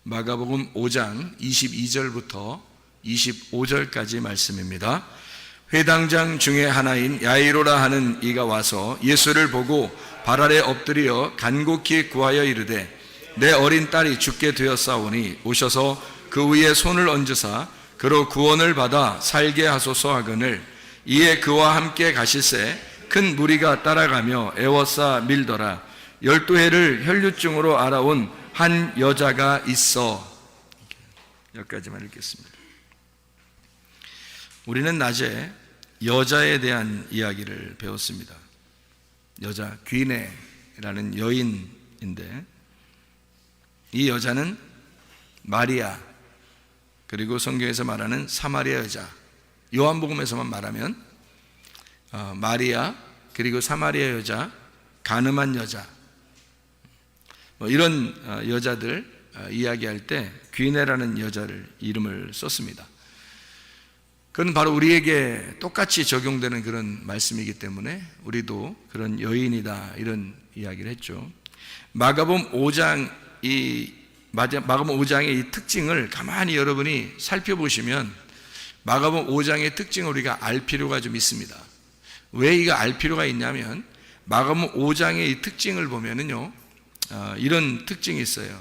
마가복음 5장 22절부터 25절까지 말씀입니다. 회당장 중에 하나인 야이로라 하는 이가 와서 예수를 보고 발 아래 엎드려 간곡히 구하여 이르되 내 어린 딸이 죽게 되었사오니 오셔서 그 위에 손을 얹으사 그로 구원을 받아 살게 하소서 하거늘 이에 그와 함께 가실새 큰 무리가 따라가며 애워싸 밀더라. 12해를 혈류증으로 알아온 한 여자가 있어. 여기까지만 읽겠습니다. 우리는 낮에 여자에 대한 이야기를 배웠습니다. 여자 귀네라는 여인인데 이 여자는 마리아, 그리고 성경에서 말하는 사마리아 여자, 요한복음에서만 말하면 마리아, 그리고 사마리아 여자, 가늠한 여자, 이런 여자들 이야기할 때 귀네라는 여자를 이름을 썼습니다. 그건 바로 우리에게 똑같이 적용되는 그런 말씀이기 때문에 우리도 그런 여인이다 이런 이야기를 했죠. 마가복음 5장의 이 특징을 가만히 여러분이 살펴보시면 마가복음 5장의 특징을 우리가 알 필요가 좀 있습니다. 왜 이거 알 필요가 있냐면 마가복음 5장의 이 특징을 보면은요, 이런 특징이 있어요.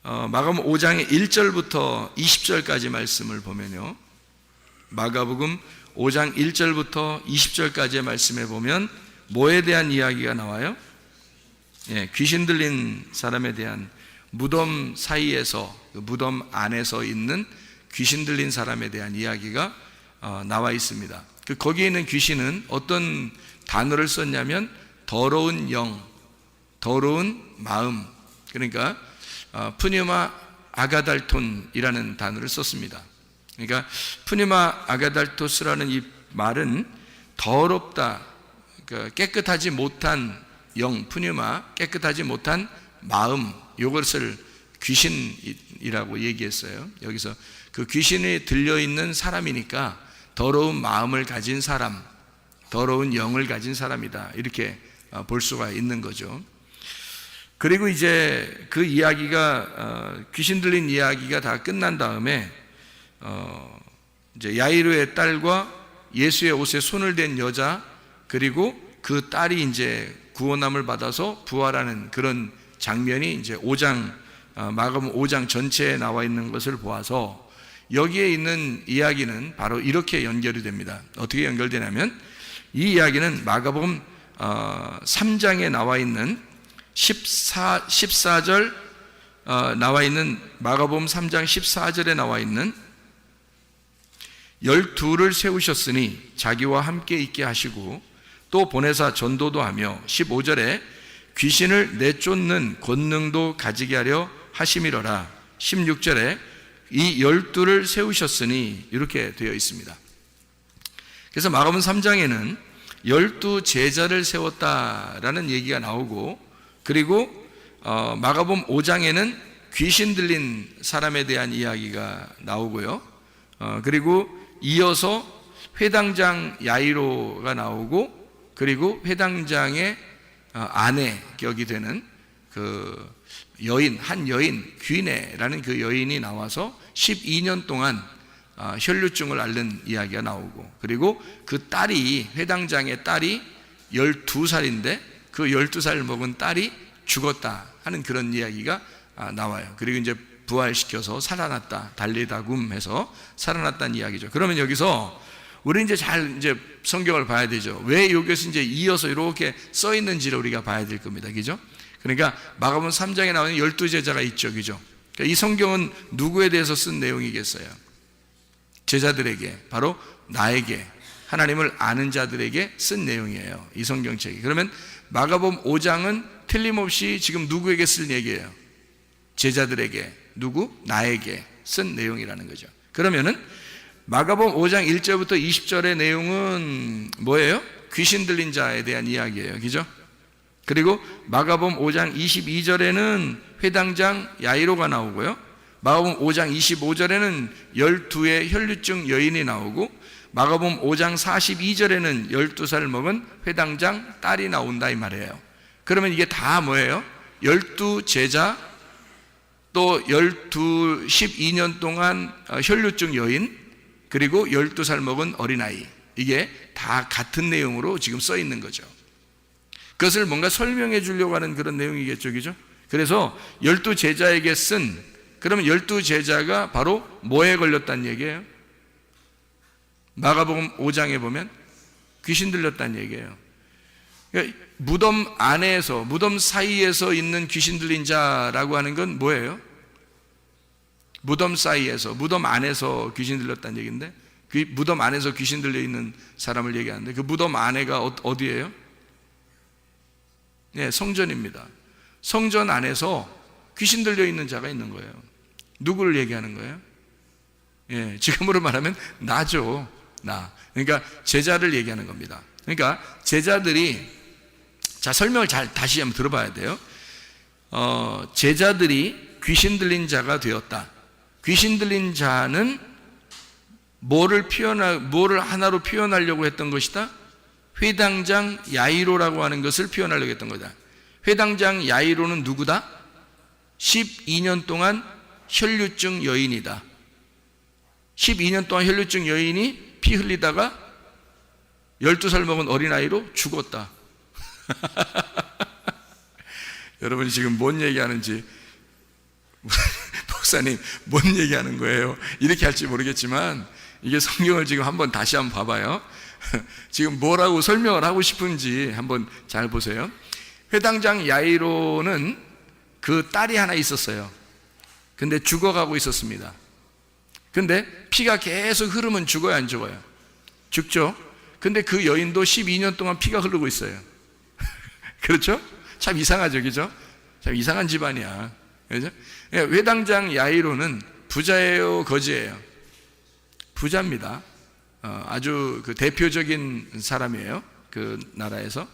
마가복음 5장의 1절부터 20절까지 말씀을 보면요, 마가복음 5장 1절부터 20절까지의 말씀에 보면 뭐에 대한 이야기가 나와요? 귀신 들린 사람에 대한, 무덤 사이에서, 무덤 안에서 있는 귀신 들린 사람에 대한 이야기가 나와 있습니다. 거기에 있는 귀신은 어떤 단어를 썼냐면 더러운 영, 더러운 마음, 그러니까 푸뉴마 아가달톤이라는 단어를 썼습니다. 그러니까 푸뉴마 아가달토스라는 이 말은 더럽다, 그러니까 깨끗하지 못한 영, 푸뉴마, 깨끗하지 못한 마음, 이것을 귀신이라고 얘기했어요. 여기서 그 귀신이 들려있는 사람이니까 더러운 마음을 가진 사람, 더러운 영을 가진 사람이다, 이렇게 볼 수가 있는 거죠. 그리고 이제 그 이야기가, 귀신 들린 이야기가 다 끝난 다음에 이제 야이로의 딸과 예수의 옷에 손을 댄 여자, 그리고 그 딸이 이제 구원함을 받아서 부활하는 그런 장면이 이제 마가복음 5장 전체에 나와 있는 것을 보아서 여기에 있는 이야기는 바로 이렇게 연결이 됩니다. 어떻게 연결되냐면 이 이야기는 마가복음 3장에 나와 있는 14절 나와 있는 마가복음 3장 14절에 나와 있는 12를 세우셨으니 자기와 함께 있게 하시고 또 보내사 전도도 하며 15절에 귀신을 내쫓는 권능도 가지게 하려 하심이로라. 16절에 이 12를 세우셨으니 이렇게 되어 있습니다. 그래서 마가복음 3장에는 12 제자를 세웠다라는 얘기가 나오고, 그리고 마가복음 5장에는 귀신 들린 사람에 대한 이야기가 나오고요. 그리고 이어서 회당장 야이로가 나오고, 그리고 회당장의 아내 격이 되는 그 여인, 한 여인 귀네라는 그 여인이 나와서 12년 동안 혈류증을 앓는 이야기가 나오고, 그리고 그 딸이, 회당장의 딸이 12살인데 그 12살 먹은 딸이 죽었다 하는 그런 이야기가 나와요. 그리고 이제 부활시켜서 살아났다, 달리다굼 해서 살아났다는 이야기죠. 그러면 여기서 우리 이제 이제 성경을 봐야 되죠. 왜 여기서 이제 이어서 이렇게 써 있는지를 우리가 봐야 될 겁니다. 그죠? 그러니까 마가복음 3장에 나오는 12제자가 있죠. 그죠? 그러니까 이 성경은 누구에 대해서 쓴 내용이겠어요? 제자들에게, 바로 나에게, 하나님을 아는 자들에게 쓴 내용이에요. 이 성경책이. 그러면 마가복음 5장은 틀림없이 지금 누구에게 쓸 얘기예요? 제자들에게, 누구? 나에게 쓴 내용이라는 거죠. 그러면은 마가복음 5장 1절부터 20절의 내용은 뭐예요? 귀신 들린 자에 대한 이야기예요. 그죠? 그리고 마가복음 5장 22절에는 회당장 야이로가 나오고요. 마가복음 5장 25절에는 12의 혈류증 여인이 나오고, 마가복음 5장 42절에는 12살 먹은 회당장 딸이 나온다 이 말이에요. 그러면 이게 다 뭐예요? 12제자, 또 12년 동안 혈류증 여인, 그리고 12살 먹은 어린아이, 이게 다 같은 내용으로 지금 써 있는 거죠. 그것을 뭔가 설명해 주려고 하는 그런 내용이겠죠. 그죠? 그래서 12제자에게 쓴, 그러면 12제자가 바로 뭐에 걸렸다는 얘기예요? 마가복음 5장에 보면 귀신 들렸다는 얘기예요. 그러니까 무덤 안에서, 무덤 사이에서 있는 귀신 들린 자라고 하는 건 뭐예요? 무덤 사이에서, 무덤 안에서 귀신 들렸다는 얘기인데, 무덤 안에서 귀신 들려 있는 사람을 얘기하는데, 그 무덤 안에가 어디예요? 네, 성전입니다. 성전 안에서 귀신 들려 있는 자가 있는 거예요. 누구를 얘기하는 거예요? 예, 지금으로 말하면 나죠. 나. 그러니까 제자를 얘기하는 겁니다. 그러니까 제자들이, 자, 설명을 다시 한번 들어봐야 돼요. 제자들이 귀신 들린 자가 되었다. 귀신 들린 자는 뭐를 하나로 표현하려고 했던 것이다? 회당장 야이로라고 하는 것을 표현하려고 했던 거다. 회당장 야이로는 누구다? 12년 동안 혈류증 여인이다. 12년 동안 혈류증 여인이 피 흘리다가 12살 먹은 어린아이로 죽었다. 여러분 지금 뭔 얘기하는지, 목사님 뭔 얘기하는 거예요? 이렇게 할지 모르겠지만 이게 성경을 지금 다시 한번 봐봐요. 지금 뭐라고 설명을 하고 싶은지 한번 잘 보세요. 회당장 야이로는 그 딸이 하나 있었어요. 근데 죽어가고 있었습니다. 근데 피가 계속 흐르면 죽어요, 안 죽어요? 죽죠. 근데 그 여인도 12년 동안 피가 흐르고 있어요. 그렇죠? 참 이상하죠, 그죠? 참 이상한 집안이야. 그죠? 회당장 야이로는 부자예요, 거지예요? 부자입니다. 아주 그 대표적인 사람이에요. 그 나라에서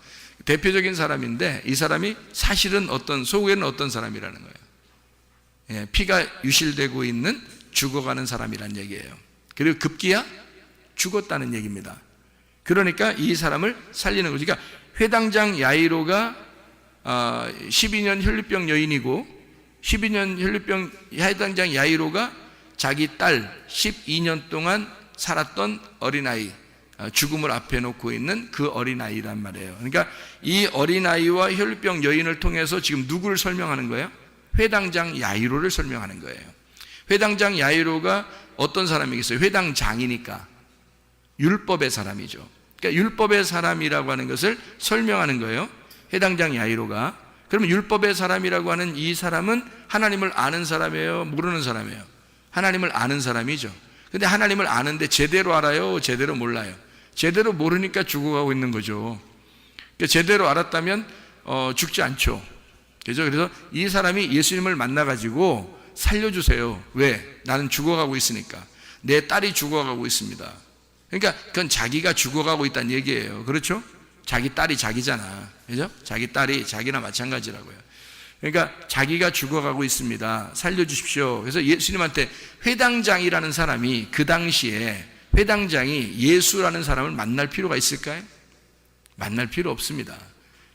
대표적인 사람인데, 이 사람이 사실은 속에는 어떤 사람이라는 거예요. 예, 피가 유실되고 있는, 죽어가는 사람이란 얘기예요. 그리고 급기야 죽었다는 얘기입니다. 그러니까 이 사람을 살리는 거죠. 그러니까 회당장 야이로가 12년 혈류병 여인이고, 12년 혈류병 회당장 야이로가 자기 딸 12년 동안 살았던 어린아이, 죽음을 앞에 놓고 있는 그 어린아이란 말이에요. 그러니까 이 어린아이와 혈류병 여인을 통해서 지금 누구를 설명하는 거예요? 회당장 야이로를 설명하는 거예요. 회당장 야이로가 어떤 사람이겠어요? 회당장이니까 율법의 사람이죠. 그러니까 율법의 사람이라고 하는 것을 설명하는 거예요. 회당장 야이로가. 그러면 율법의 사람이라고 하는 이 사람은 하나님을 아는 사람이에요? 모르는 사람이에요? 하나님을 아는 사람이죠. 근데 하나님을 아는데 제대로 알아요? 제대로 몰라요? 제대로 모르니까 죽어가고 있는 거죠. 그러니까 제대로 알았다면 죽지 않죠. 그죠? 그래서 이 사람이 예수님을 만나가지고 살려주세요. 왜? 나는 죽어가고 있으니까. 내 딸이 죽어가고 있습니다. 그러니까 그건 자기가 죽어가고 있다는 얘기예요. 그렇죠? 자기 딸이 자기잖아. 그죠? 자기 딸이 자기나 마찬가지라고요. 그러니까 자기가 죽어가고 있습니다. 살려주십시오. 그래서 예수님한테 회당장이라는 사람이 그 당시에 회당장이 예수라는 사람을 만날 필요가 있을까요? 만날 필요 없습니다.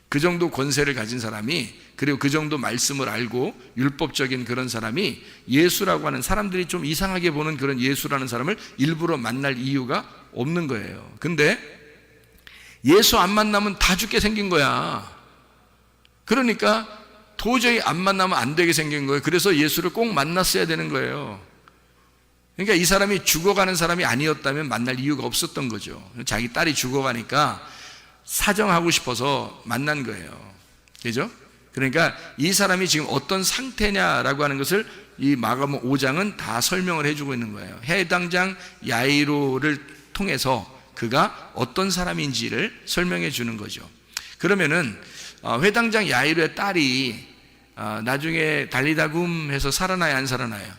그 정도 권세를 가진 사람이, 그리고 그 정도 말씀을 알고 율법적인 그런 사람이 예수라고 하는, 사람들이 좀 이상하게 보는 그런 예수라는 사람을 일부러 만날 이유가 없는 거예요. 근데 예수 안 만나면 다 죽게 생긴 거야. 그러니까 도저히 안 만나면 안 되게 생긴 거예요. 그래서 예수를 꼭 만났어야 되는 거예요. 그러니까 이 사람이 죽어가는 사람이 아니었다면 만날 이유가 없었던 거죠. 자기 딸이 죽어가니까 사정하고 싶어서 만난 거예요. 그죠? 그러니까 이 사람이 지금 어떤 상태냐라고 하는 것을 이 마가복음 5장은 다 설명을 해주고 있는 거예요. 회당장 야이로를 통해서 그가 어떤 사람인지를 설명해 주는 거죠. 그러면은 회당장 야이로의 딸이 나중에 달리다굼 해서 살아나요, 안 살아나요?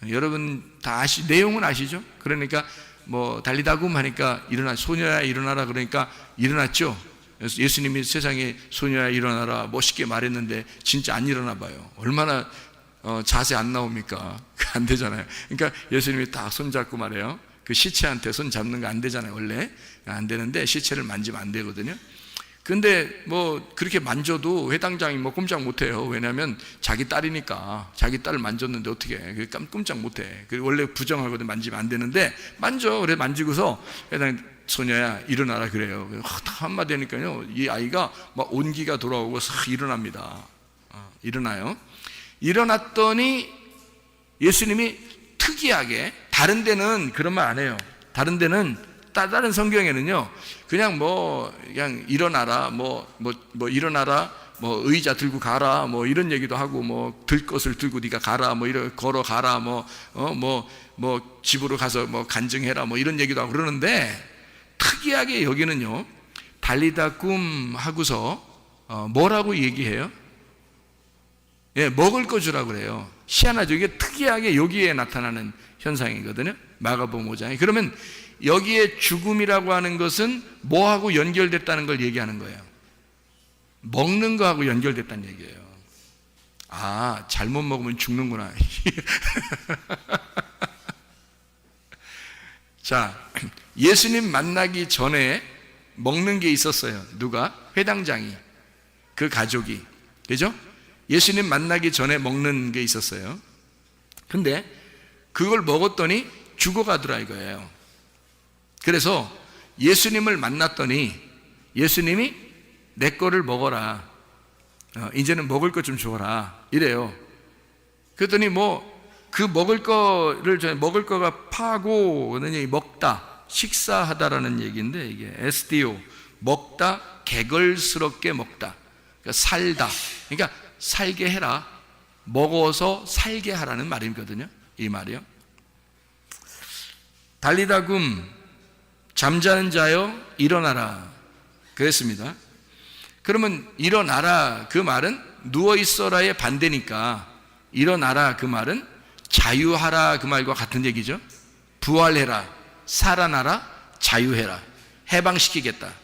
여러분 다 내용은 아시죠? 그러니까 뭐 달리다굼 하니까 일어나, 소녀야 일어나라 그러니까 일어났죠. 예수님이 세상에 소녀야 일어나라 멋있게 말했는데 진짜 안 일어나 봐요. 얼마나 자세 안 나옵니까? 안 되잖아요. 그러니까 예수님이 딱 손잡고 말해요. 그 시체한테 손 잡는 거 안 되잖아요. 원래 안 되는데 시체를 만지면 안 되거든요. 근데 뭐 그렇게 만져도 회당장이 뭐 꼼짝 못해요. 왜냐하면 자기 딸이니까. 자기 딸을 만졌는데 어떻게 해? 꼼짝 못해. 원래 부정하거든. 만지면 안 되는데 만져. 그래 만지고서 회당 소녀야 일어나라 그래요. 한마디 하니까요 이 아이가 막 온기가 돌아오고 싹 일어납니다. 일어나요. 일어났더니 예수님이 특이하게, 다른 데는 그런 말 안 해요. 다른 데는, 다른 성경에는요 그냥 그냥 일어나라, 일어나라, 의자 들고 가라, 이런 얘기도 하고, 들 것을 들고 네가 가라, 걸어 가라, 집으로 가서 간증해라, 이런 얘기도 하고 그러는데, 특이하게 여기는요 달리다굼 하고서 뭐라고 얘기해요? 예, 먹을 거 주라고 그래요. 희한하죠. 이게 특이하게 여기에 나타나는 현상이거든요. 마가복음 5장에. 그러면 여기에 죽음이라고 하는 것은 뭐하고 연결됐다는 걸 얘기하는 거예요? 먹는 거하고 연결됐다는 얘기예요. 아, 잘못 먹으면 죽는구나. 자, 예수님 만나기 전에 먹는 게 있었어요. 누가? 회당장이, 그 가족이. 그죠? 예수님 만나기 전에 먹는 게 있었어요. 근데 그걸 먹었더니 죽어가더라 이거예요. 그래서 예수님을 만났더니 예수님이 내 거를 먹어라, 이제는 먹을 것 좀 줘라 이래요. 그랬더니 그 먹을 거가 파고 먹다, 식사하다라는 얘기인데, 이게 SDO, 먹다, 개걸스럽게 먹다, 그러니까 살다, 그러니까 살게 해라, 먹어서 살게 하라는 말이거든요. 이 말이요. 달리다굼, 잠자는 자여 일어나라 그랬습니다. 그러면 일어나라 그 말은 누워있어라의 반대니까, 일어나라 그 말은 자유하라 그 말과 같은 얘기죠. 부활해라, 살아나라, 자유해라, 해방시키겠다,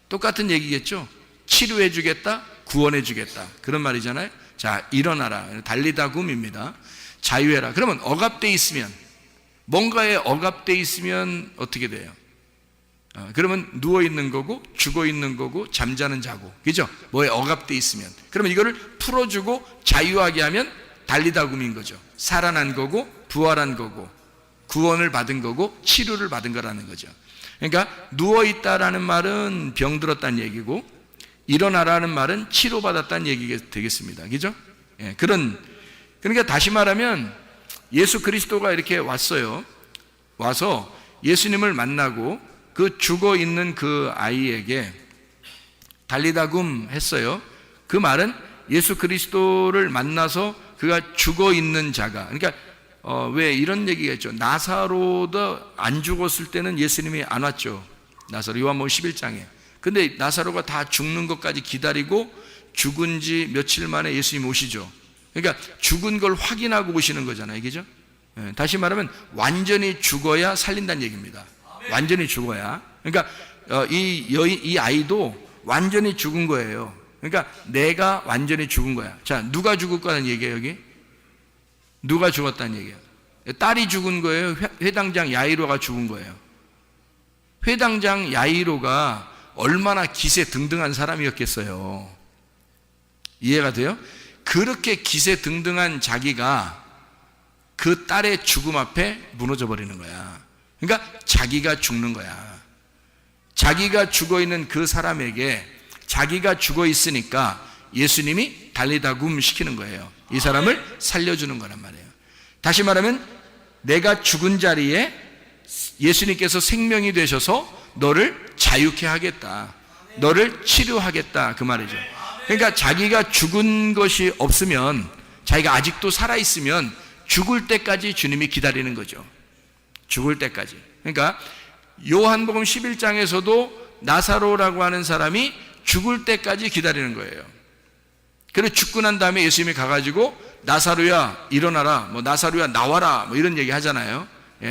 똑같은 얘기겠죠. 치료해주겠다, 구원해주겠다, 그런 말이잖아요. 자, 일어나라, 달리다굼입니다. 자유해라. 그러면 억압되어 있으면, 뭔가에 억압되어 있으면 어떻게 돼요? 그러면 누워있는 거고, 죽어있는 거고, 잠자는 자고, 그죠? 뭐에 억압되어 있으면. 그러면 이거를 풀어주고 자유하게 하면 달리다굼인 거죠. 살아난 거고, 부활한 거고, 구원을 받은 거고, 치료를 받은 거라는 거죠. 그러니까 누워있다라는 말은 병들었다는 얘기고, 일어나라는 말은 치료받았다는 얘기가 되겠습니다. 그죠? 예, 그러니까 다시 말하면 예수 그리스도가 이렇게 왔어요. 와서 예수님을 만나고 그 죽어 있는 그 아이에게 달리다굼 했어요. 그 말은 예수 그리스도를 만나서 그가 죽어 있는 자가, 그러니까 왜 이런 얘기가 있죠. 나사로도 안 죽었을 때는 예수님이 안 왔죠. 나사로, 요한복음 11장에. 근데 나사로가 다 죽는 것까지 기다리고 죽은 지 며칠 만에 예수님 오시죠. 그러니까 죽은 걸 확인하고 오시는 거잖아요. 그죠? 다시 말하면 완전히 죽어야 살린다는 얘기입니다. 완전히 죽어야. 그러니까 이 아이도 완전히 죽은 거예요. 그러니까 내가 완전히 죽은 거야. 자, 누가 죽을 거라는 얘기예요, 여기? 누가 죽었다는 얘기예요? 딸이 죽은 거예요? 회당장 야이로가 죽은 거예요? 회당장 야이로가 얼마나 기세등등한 사람이었겠어요. 이해가 돼요? 그렇게 기세등등한 자기가 그 딸의 죽음 앞에 무너져 버리는 거야. 그러니까 자기가 죽는 거야. 자기가 죽어 있는 그 사람에게 자기가 죽어 있으니까 예수님이 달리다굼 시키는 거예요. 이 사람을 살려주는 거란 말이에요. 다시 말하면 내가 죽은 자리에 예수님께서 생명이 되셔서 너를 자유케 하겠다, 너를 치료하겠다, 그 말이죠. 그러니까 자기가 죽은 것이 없으면, 자기가 아직도 살아있으면 죽을 때까지 주님이 기다리는 거죠. 죽을 때까지. 그러니까 요한복음 11장에서도 나사로라고 하는 사람이 죽을 때까지 기다리는 거예요. 그래서 죽고 난 다음에 예수님이 가가지고 나사로야 일어나라, 뭐 나사로야 나와라, 뭐 이런 얘기 하잖아요.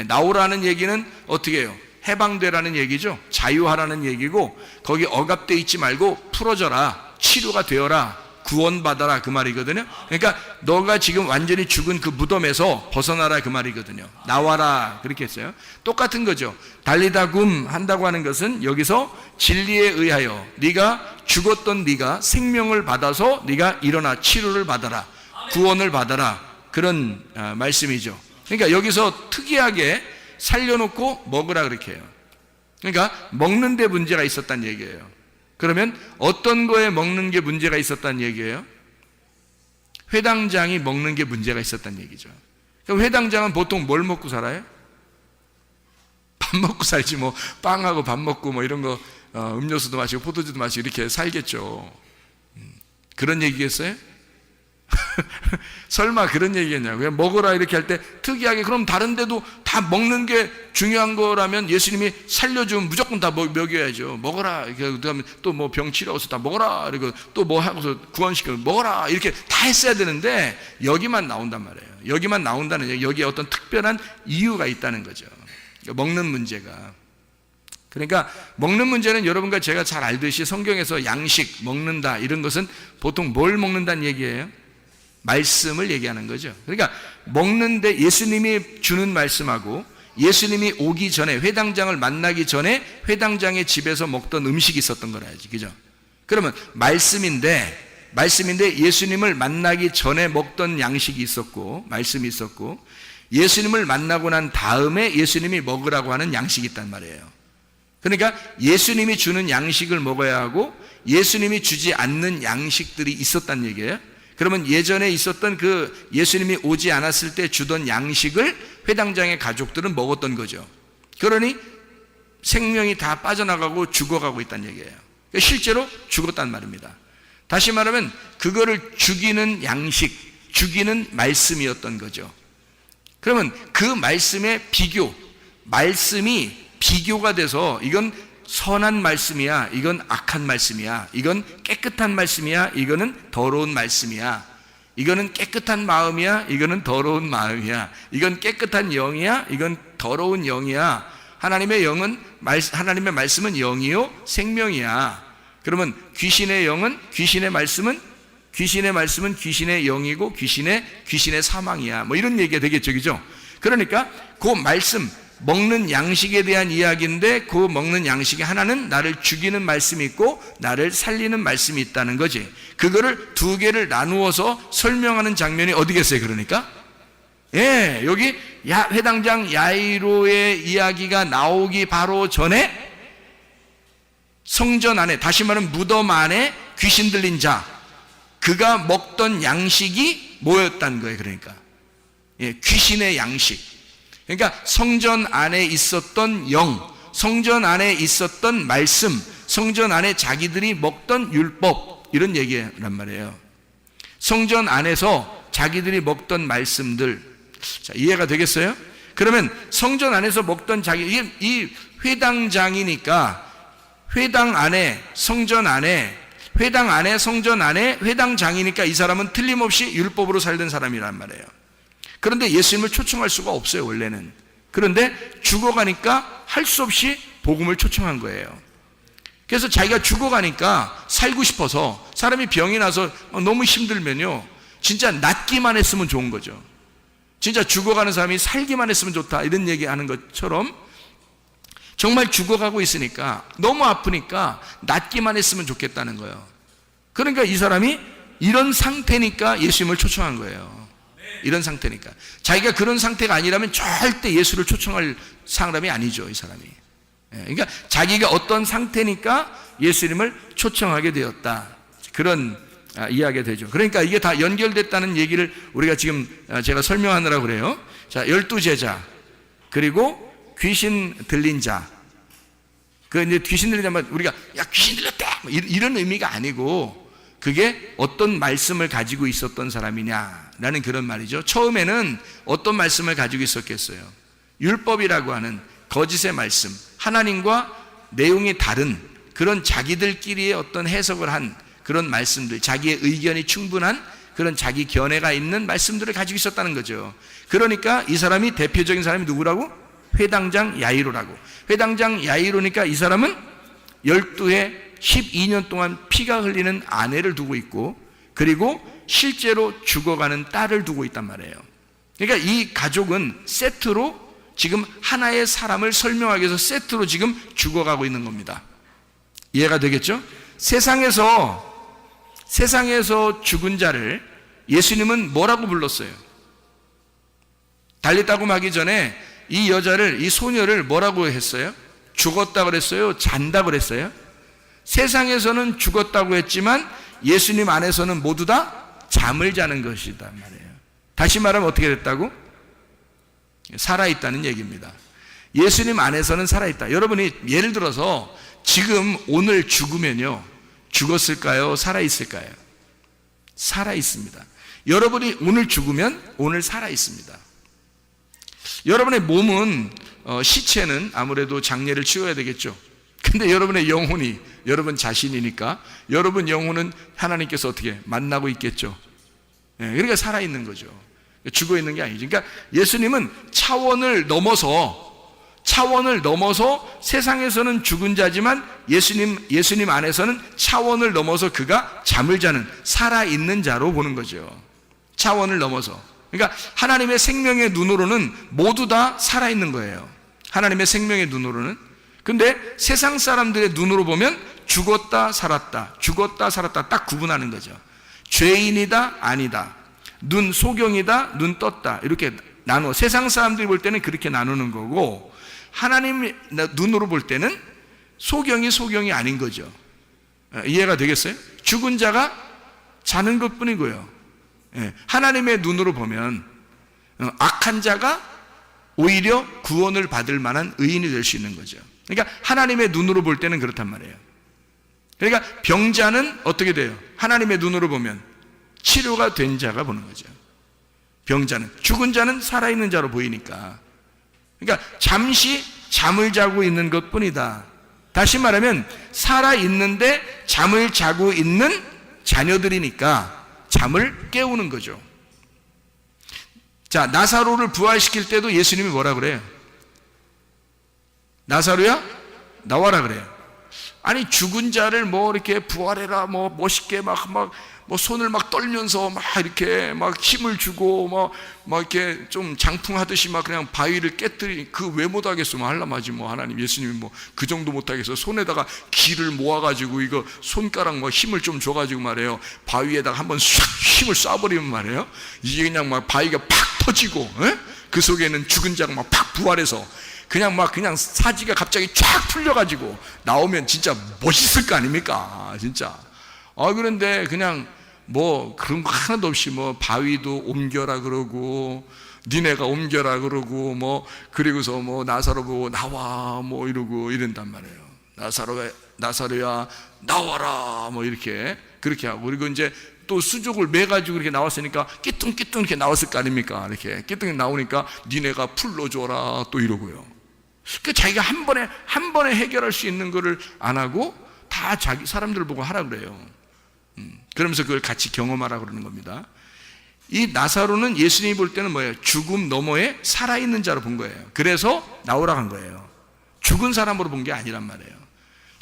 나오라는 얘기는 어떻게 해요? 해방되라는 얘기죠. 자유하라는 얘기고, 거기 억압돼 있지 말고 풀어져라, 치료가 되어라, 구원받아라, 그 말이거든요. 그러니까 너가 지금 완전히 죽은 그 무덤에서 벗어나라, 그 말이거든요. 나와라, 그렇게 했어요. 똑같은 거죠. 달리다굼 한다고 하는 것은 여기서 진리에 의하여 네가 죽었던 네가 생명을 받아서 네가 일어나 치료를 받아라, 구원을 받아라, 그런 말씀이죠. 그러니까 여기서 특이하게 살려놓고 먹으라 그렇게 해요. 그러니까 먹는 데 문제가 있었다는 얘기예요. 그러면 어떤 거에 먹는 게 문제가 있었다는 얘기예요? 회당장이 먹는 게 문제가 있었다는 얘기죠. 그럼 회당장은 보통 뭘 먹고 살아요? 밥 먹고 살지, 뭐 빵하고 밥 먹고 뭐 이런 거, 음료수도 마시고 포도주도 마시고 이렇게 살겠죠. 그런 얘기겠어요? 설마 그런 얘기겠냐고. 그냥 먹어라 이렇게 할 때 특이하게, 그럼 다른 데도 다 먹는 게 중요한 거라면 예수님이 살려주면 무조건 다 먹여야죠. 먹어라, 그다음에 또 뭐 병 치료해서 다 먹어라, 그리고 또 뭐 하고서 구원시켜 먹어라, 이렇게 다 했어야 되는데 여기만 나온단 말이에요. 여기만 나온다는 얘기, 여기에 어떤 특별한 이유가 있다는 거죠. 먹는 문제가. 그러니까 먹는 문제는 여러분과 제가 잘 알듯이 성경에서 양식, 먹는다, 이런 것은 보통 뭘 먹는다는 얘기예요? 말씀을 얘기하는 거죠. 그러니까 먹는데 예수님이 주는 말씀하고 예수님이 오기 전에, 회당장을 만나기 전에 회당장의 집에서 먹던 음식이 있었던 거라야지, 그죠? 그러면 말씀인데 예수님을 만나기 전에 먹던 양식이 있었고, 말씀이 있었고, 예수님을 만나고 난 다음에 예수님이 먹으라고 하는 양식이 있단 말이에요. 그러니까 예수님이 주는 양식을 먹어야 하고 예수님이 주지 않는 양식들이 있었단 얘기예요. 그러면 예전에 있었던 그 예수님이 오지 않았을 때 주던 양식을 회당장의 가족들은 먹었던 거죠. 그러니 생명이 다 빠져나가고 죽어가고 있다는 얘기예요. 실제로 죽었단 말입니다. 다시 말하면 그거를 죽이는 양식, 죽이는 말씀이었던 거죠. 그러면 그 말씀의 말씀이 비교가 돼서 이건 선한 말씀이야, 이건 악한 말씀이야, 이건 깨끗한 말씀이야, 이거는 더러운 말씀이야, 이거는 깨끗한 마음이야, 이거는 더러운 마음이야, 이건 깨끗한 영이야, 이건 더러운 영이야. 하나님의 말씀은 영이요 생명이야. 그러면 귀신의 말씀은 귀신의 영이고 귀신의 사망이야, 뭐 이런 얘기가 되겠죠, 그죠? 그러니까 그 말씀, 먹는 양식에 대한 이야기인데, 그 먹는 양식에 하나는 나를 죽이는 말씀이 있고 나를 살리는 말씀이 있다는 거지. 그거를 두 개를 나누어서 설명하는 장면이 어디겠어요? 그러니까 여기 회당장 야이로의 이야기가 나오기 바로 전에 성전 안에, 다시 말하면 무덤 안에 귀신 들린 자, 그가 먹던 양식이 뭐였다는 거예요. 그러니까 귀신의 양식. 그러니까 성전 안에 있었던 영, 성전 안에 있었던 말씀, 성전 안에 자기들이 먹던 율법, 이런 얘기란 말이에요. 성전 안에서 자기들이 먹던 말씀들. 자, 이해가 되겠어요? 그러면 성전 안에서 먹던 이 회당장이니까 회당 안에 성전 안에 회당 안에 성전 안에 회당장이니까 이 사람은 틀림없이 율법으로 살던 사람이란 말이에요. 그런데 예수님을 초청할 수가 없어요, 원래는. 그런데 죽어가니까 할 수 없이 복음을 초청한 거예요. 그래서 자기가 죽어가니까 살고 싶어서, 사람이 병이 나서 너무 힘들면요, 진짜 낫기만 했으면 좋은 거죠. 진짜 죽어가는 사람이 살기만 했으면 좋다, 이런 얘기하는 것처럼 정말 죽어가고 있으니까, 너무 아프니까 낫기만 했으면 좋겠다는 거예요. 그러니까 이 사람이 이런 상태니까 예수님을 초청한 거예요. 이런 상태니까. 자기가 그런 상태가 아니라면 절대 예수를 초청할 사람이 아니죠, 이 사람이. 그러니까 자기가 어떤 상태니까 예수님을 초청하게 되었다, 그런 이야기가 되죠. 그러니까 이게 다 연결됐다는 얘기를 우리가 지금 제가 설명하느라고 그래요. 자, 12제자, 그리고 귀신 들린 자. 이제 귀신 들린 자면 우리가 야 귀신 들렸다 이런 의미가 아니고, 그게 어떤 말씀을 가지고 있었던 사람이냐라는 그런 말이죠. 처음에는 어떤 말씀을 가지고 있었겠어요? 율법이라고 하는 거짓의 말씀, 하나님과 내용이 다른 그런 자기들끼리의 어떤 해석을 한 그런 말씀들, 자기의 의견이 충분한 그런 자기 견해가 있는 말씀들을 가지고 있었다는 거죠. 그러니까 이 사람이, 대표적인 사람이 누구라고? 회당장 야이로라고. 회당장 야이로니까 이 사람은 12해 12년 동안 피가 흘리는 아내를 두고 있고, 그리고 실제로 죽어가는 딸을 두고 있단 말이에요. 그러니까 이 가족은 세트로 지금 하나의 사람을 설명하기 위해서 세트로 지금 죽어가고 있는 겁니다. 이해가 되겠죠? 세상에서 죽은 자를 예수님은 뭐라고 불렀어요? 달리다고 하기 전에 이 여자를, 이 소녀를 뭐라고 했어요? 죽었다 그랬어요? 잔다 그랬어요? 세상에서는 죽었다고 했지만 예수님 안에서는 모두 다 잠을 자는 것이단 말이에요. 다시 말하면 어떻게 됐다고? 살아있다는 얘기입니다. 예수님 안에서는 살아있다. 여러분이 예를 들어서 지금 오늘 죽으면요, 죽었을까요? 살아있을까요? 살아있습니다. 여러분이 오늘 죽으면 오늘 살아있습니다. 여러분의 몸은, 시체는 아무래도 장례를 치러야 되겠죠. 근데 여러분의 영혼이 여러분 자신이니까 여러분 영혼은 하나님께서 어떻게 만나고 있겠죠. 그러니까 살아있는 거죠. 죽어 있는 게 아니죠. 그러니까 예수님은 차원을 넘어서 세상에서는 죽은 자지만 예수님 안에서는 차원을 넘어서 그가 잠을 자는 살아있는 자로 보는 거죠. 차원을 넘어서. 그러니까 하나님의 생명의 눈으로는 모두 다 살아있는 거예요. 하나님의 생명의 눈으로는. 근데 세상 사람들의 눈으로 보면 죽었다 살았다, 죽었다 살았다 딱 구분하는 거죠. 죄인이다 아니다, 눈 소경이다 눈 떴다, 이렇게 나누어. 세상 사람들이 볼 때는 그렇게 나누는 거고, 하나님 눈으로 볼 때는 소경이 아닌 거죠. 이해가 되겠어요? 죽은 자가 자는 것 뿐이고요. 하나님의 눈으로 보면 악한 자가 오히려 구원을 받을 만한 의인이 될 수 있는 거죠. 그러니까 하나님의 눈으로 볼 때는 그렇단 말이에요. 그러니까 병자는 어떻게 돼요? 하나님의 눈으로 보면 치료가 된 자가 보는 거죠. 병자는. 죽은 자는 살아있는 자로 보이니까. 그러니까 잠시 잠을 자고 있는 것 뿐이다. 다시 말하면 살아있는데 잠을 자고 있는 자녀들이니까 잠을 깨우는 거죠. 자, 나사로를 부활시킬 때도 예수님이 뭐라 그래요? 나사로야 나와라 그래요. 아니 죽은 자를 뭐 이렇게 부활해라 뭐 멋있게 막 뭐 손을 막 떨면서 막 이렇게 막 힘을 주고 막 이렇게 좀 장풍하듯이 막 그냥 바위를 깨뜨리, 그 왜 못하겠어? 뭐 하려마지 뭐 하나님 예수님이 뭐 그 정도 못하겠어? 손에다가 기를 모아가지고 이거 손가락 뭐 힘을 좀 줘가지고 말이에요, 바위에다가 한번 싹 힘을 쏴버리면 말이에요, 이게 그냥 막 바위가 팍 터지고, 그 속에는 죽은 자가 막 팍 부활해서 그냥 사지가 갑자기 쫙 풀려가지고 나오면 진짜 멋있을 거 아닙니까? 진짜. 그런데 그냥 뭐 그런 거 하나도 없이 뭐 바위도 옮겨라 그러고 니네가 옮겨라 그러고 그리고서 나사로 보고 나와 이러고 이런단 말이에요. 나사로야 나와라 이렇게 그렇게 하고, 그리고 이제 또 수족을 매가지고 이렇게 나왔으니까 끼뚱끼뚱 이렇게 나왔을 거 아닙니까? 이렇게 끼뚱 나오니까 니네가 풀러줘라 또 이러고요. 그 자기가 한 번에 해결할 수 있는 거를 안 하고 다 자기 사람들을 보고 하라 그래요. 그러면서 그걸 같이 경험하라 그러는 겁니다. 이 나사로는 예수님이 볼 때는 뭐예요? 죽음 너머에 살아있는 자로 본 거예요. 그래서 나오라고 한 거예요. 죽은 사람으로 본 게 아니란 말이에요.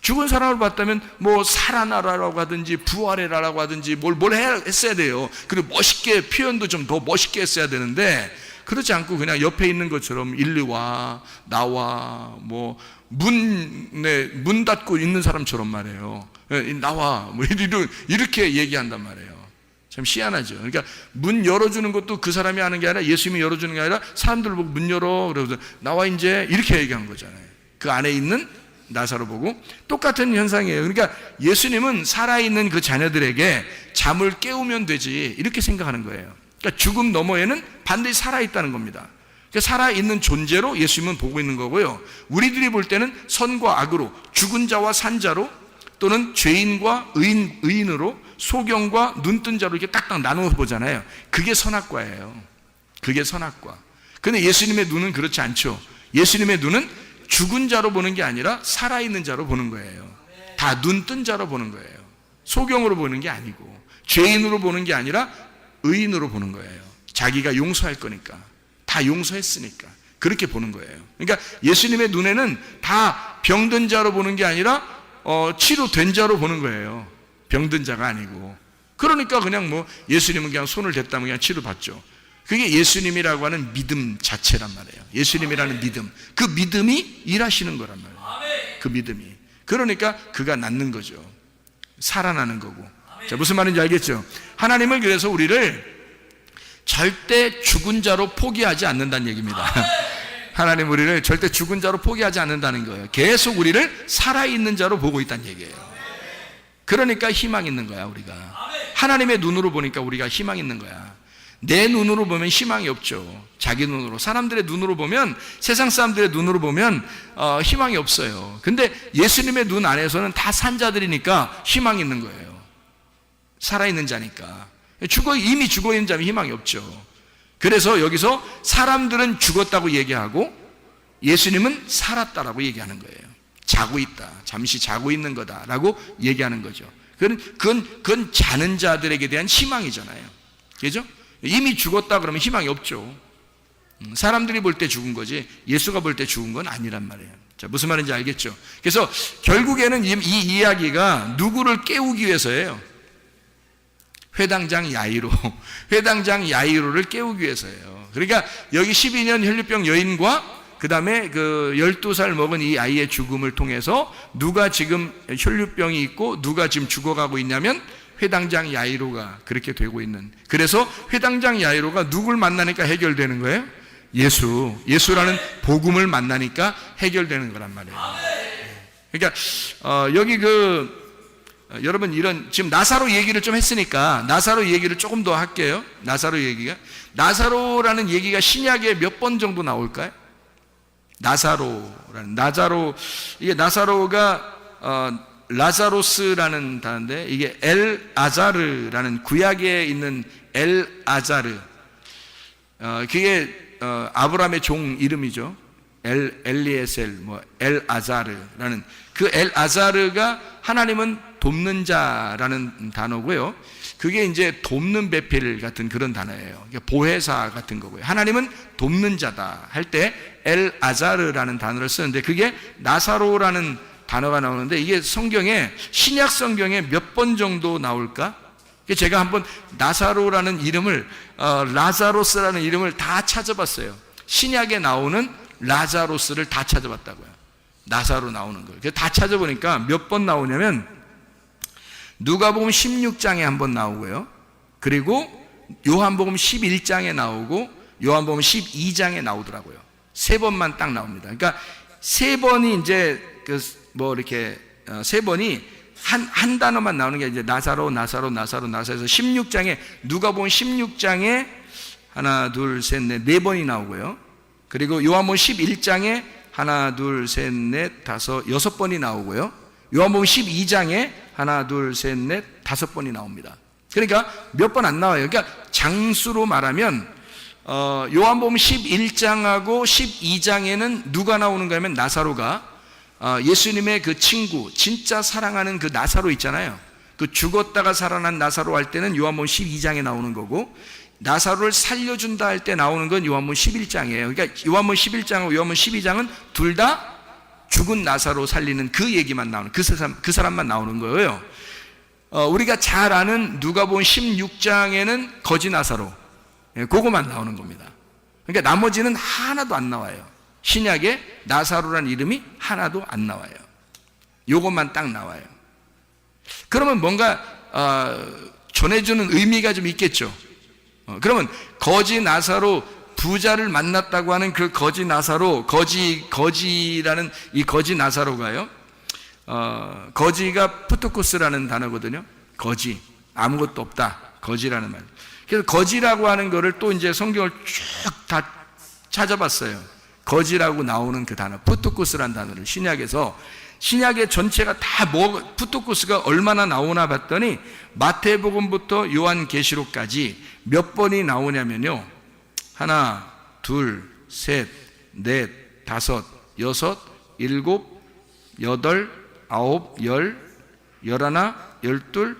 죽은 사람을 봤다면 살아나라라고 하든지 부활해라라고 하든지 뭘 했어야 돼요. 그리고 멋있게 표현도 좀 더 멋있게 했어야 되는데, 그렇지 않고 그냥 옆에 있는 것처럼 일리 와 나와 문 닫고 있는 사람처럼 말이에요. 나와 이렇게 얘기한단 말이에요. 참 희한하죠. 그러니까 문 열어주는 것도 그 사람이 하는 게 아니라 예수님이 열어주는 게 아니라 사람들을 보고 문 열어 그러면서 나와 이제 이렇게 얘기한 거잖아요. 그 안에 있는 나사로 보고 똑같은 현상이에요. 그러니까 예수님은 살아있는 그 자녀들에게 잠을 깨우면 되지 이렇게 생각하는 거예요. 그러니까 죽음 너머에는 반드시 살아있다는 겁니다. 그러니까 살아있는 존재로 예수님은 보고 있는 거고요. 우리들이 볼 때는 선과 악으로, 죽은 자와 산 자로, 또는 죄인과 의인으로, 소경과 눈뜬 자로 이렇게 딱딱 나누어 보잖아요. 그게 선악과예요. 그게 선악과. 근데 예수님의 눈은 그렇지 않죠. 예수님의 눈은 죽은 자로 보는 게 아니라 살아있는 자로 보는 거예요. 다 눈뜬 자로 보는 거예요. 소경으로 보는 게 아니고, 죄인으로 보는 게 아니라 의인으로 보는 거예요. 자기가 용서할 거니까, 다 용서했으니까 그렇게 보는 거예요. 그러니까 예수님의 눈에는 다 병든 자로 보는 게 아니라 치료된 자로 보는 거예요. 병든 자가 아니고. 그러니까 그냥 예수님은 그냥 손을 댔다면 그냥 치료받죠. 그게 예수님이라고 하는 믿음 자체란 말이에요. 예수님이라는 믿음, 그 믿음이 일하시는 거란 말이에요. 그 믿음이. 그러니까 그가 낫는 거죠. 살아나는 거고. 자, 무슨 말인지 알겠죠? 하나님은 그래서 우리를 절대 죽은 자로 포기하지 않는다는 얘기입니다. 하나님 우리를 절대 죽은 자로 포기하지 않는다는 거예요. 계속 우리를 살아있는 자로 보고 있다는 얘기예요. 그러니까 희망 있는 거야, 우리가. 하나님의 눈으로 보니까 우리가 희망 있는 거야. 내 눈으로 보면 희망이 없죠. 자기 눈으로, 사람들의 눈으로 보면, 세상 사람들의 눈으로 보면 희망이 없어요. 근데 예수님의 눈 안에서는 다 산 자들이니까 희망이 있는 거예요. 살아있는 자니까. 이미 죽어있는 자면 희망이 없죠. 그래서 여기서 사람들은 죽었다고 얘기하고 예수님은 살았다라고 얘기하는 거예요. 자고 있다, 잠시 자고 있는 거다라고 얘기하는 거죠. 그건 자는 자들에게 대한 희망이잖아요. 그죠? 이미 죽었다 그러면 희망이 없죠. 사람들이 볼 때 죽은 거지 예수가 볼 때 죽은 건 아니란 말이에요. 자, 무슨 말인지 알겠죠? 그래서 결국에는 이 이야기가 누구를 깨우기 위해서예요. 회당장 야이로를 깨우기 위해서예요. 그러니까 여기 12년 혈류병 여인과 그 다음에 그 12살 먹은 이 아이의 죽음을 통해서 누가 지금 혈류병이 있고 누가 지금 죽어가고 있냐면 회당장 야이로가 그렇게 되고 있는. 그래서 회당장 야이로가 누굴 만나니까 해결되는 거예요? 예수라는 복음을 만나니까 해결되는 거란 말이에요. 그러니까 여기 여러분 지금 나사로 얘기를 좀 했으니까 나사로 얘기를 조금 더 할게요. 나사로라는 얘기가 신약에 몇 번 정도 나올까요? 이게 나사로가 라자로스라는 단어인데, 이게 엘 아자르라는 구약에 있는 엘 아자르, 그게 아브라함의 종 이름이죠. 엘리에셀, 엘 아자르라는 그 엘 아자르가 하나님은 돕는 자라는 단어고요. 그게 이제 돕는 배필 같은 그런 단어예요. 보혜사 같은 거고요. 하나님은 돕는 자다 할 때 엘 아자르라는 단어를 쓰는데, 그게 나사로라는 단어가 나오는데, 이게 신약 성경에 몇 번 정도 나올까? 제가 한번 나사로라는 이름을, 라자로스라는 이름을 다 찾아봤어요. 신약에 나오는 라자로스를 다 찾아봤다고요. 나사로 나오는 거예요. 다 찾아보니까 몇 번 나오냐면, 누가복음 16장에 한 번 나오고요. 그리고 요한복음 11장에 나오고, 요한복음 12장에 나오더라고요. 3번만 딱 나옵니다. 그러니까 3번이 이제 세 번이 한 단어만 나오는 게 이제 나사로에서 16장에, 누가복음 16장에 하나, 둘, 셋, 넷, 네 번이 나오고요. 그리고 요한복음 11장에 하나, 둘, 셋, 넷, 다섯, 여섯 번이 나오고요. 요한복음 12장에 하나, 둘, 셋, 넷, 다섯 번이 나옵니다. 그러니까 몇 번 안 나와요. 그러니까 장수로 말하면 요한복음 11장하고 12장에는 누가 나오는가 하면 나사로가 예수님의 그 친구, 진짜 사랑하는 그 나사로 있잖아요. 그 죽었다가 살아난 나사로 할 때는 요한복음 12장에 나오는 거고, 나사로를 살려준다 할 때 나오는 건 요한복음 11장이에요. 그러니까 요한복음 11장하고 요한복음 12장은 둘 다 죽은 나사로 살리는 그 얘기만 나오는, 그 사람만 나오는 거예요. 우리가 잘 아는 누가복음 16장에는 거지 나사로, 그거만 나오는 겁니다. 그러니까 나머지는 하나도 안 나와요. 신약에 나사로라는 이름이 하나도 안 나와요. 요것만 딱 나와요. 그러면 뭔가 전해주는 의미가 좀 있겠죠. 그러면 거지 나사로, 부자를 만났다고 하는 그 거지 나사로, 거지라는 이 거지 나사로가요, 거지가 푸토코스라는 단어거든요. 거지, 아무것도 없다, 거지라는 말. 그래서 거지라고 하는 거를 또 이제 성경을 쭉 다 찾아봤어요. 거지라고 나오는 그 단어, 푸토코스라는 단어를 신약의 전체가 다 푸토코스가 얼마나 나오나 봤더니 마태복음부터 요한계시록까지 몇 번이 나오냐면요, 하나, 둘, 셋, 넷, 다섯, 여섯, 일곱, 여덟, 아홉, 열, 열하나, 열둘,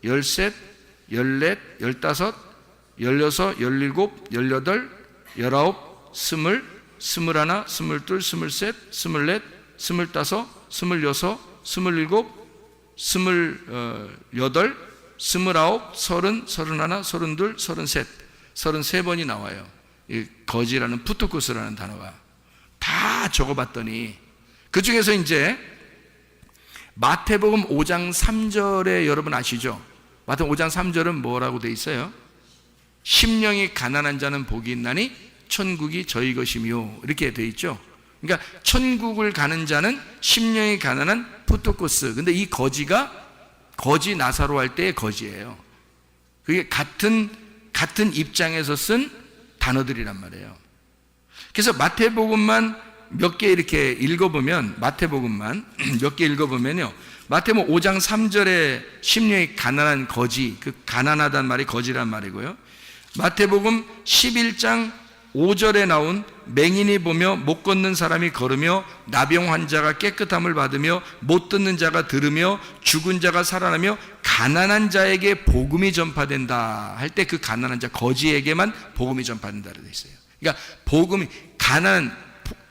열셋, 열넷, 열다섯, 열여섯, 열일곱, 열여덟, 열아홉, 스물, 스물하나, 스물둘, 스물셋, 스물넷, 스물다섯, 스물여섯, 스물일곱, 스물여덟, 스물아홉, 서른, 서른하나, 서른둘, 서른셋, 33번이 나와요. 이 거지라는 푸토코스라는 단어가 다 적어봤더니 그 중에서 이제 마태복음 5장 3절에 여러분 아시죠? 마태복음 5장 3절은 뭐라고 돼 있어요? 심령이 가난한 자는 복이 있나니 천국이 저희 것이며, 이렇게 돼 있죠. 그러니까 천국을 가는 자는 심령이 가난한 푸토코스. 근데 이 거지가 거지 나사로 할 때의 거지예요. 그게 같은 입장에서 쓴 단어들이란 말이에요. 그래서 마태복음만 몇 개 이렇게 읽어보면, 마태복음만 몇 개 읽어보면요, 마태복음 5장 3절에 심령이 가난한 거지, 그 가난하다는 말이 거지란 말이고요. 마태복음 11장 5절에 나온 맹인이 보며 못 걷는 사람이 걸으며 나병 환자가 깨끗함을 받으며 못 듣는 자가 들으며 죽은 자가 살아나며 가난한 자에게 복음이 전파된다 할 때, 그 가난한 자 거지에게만 복음이 전파된다고 되어 있어요. 그러니까 복음이 가난한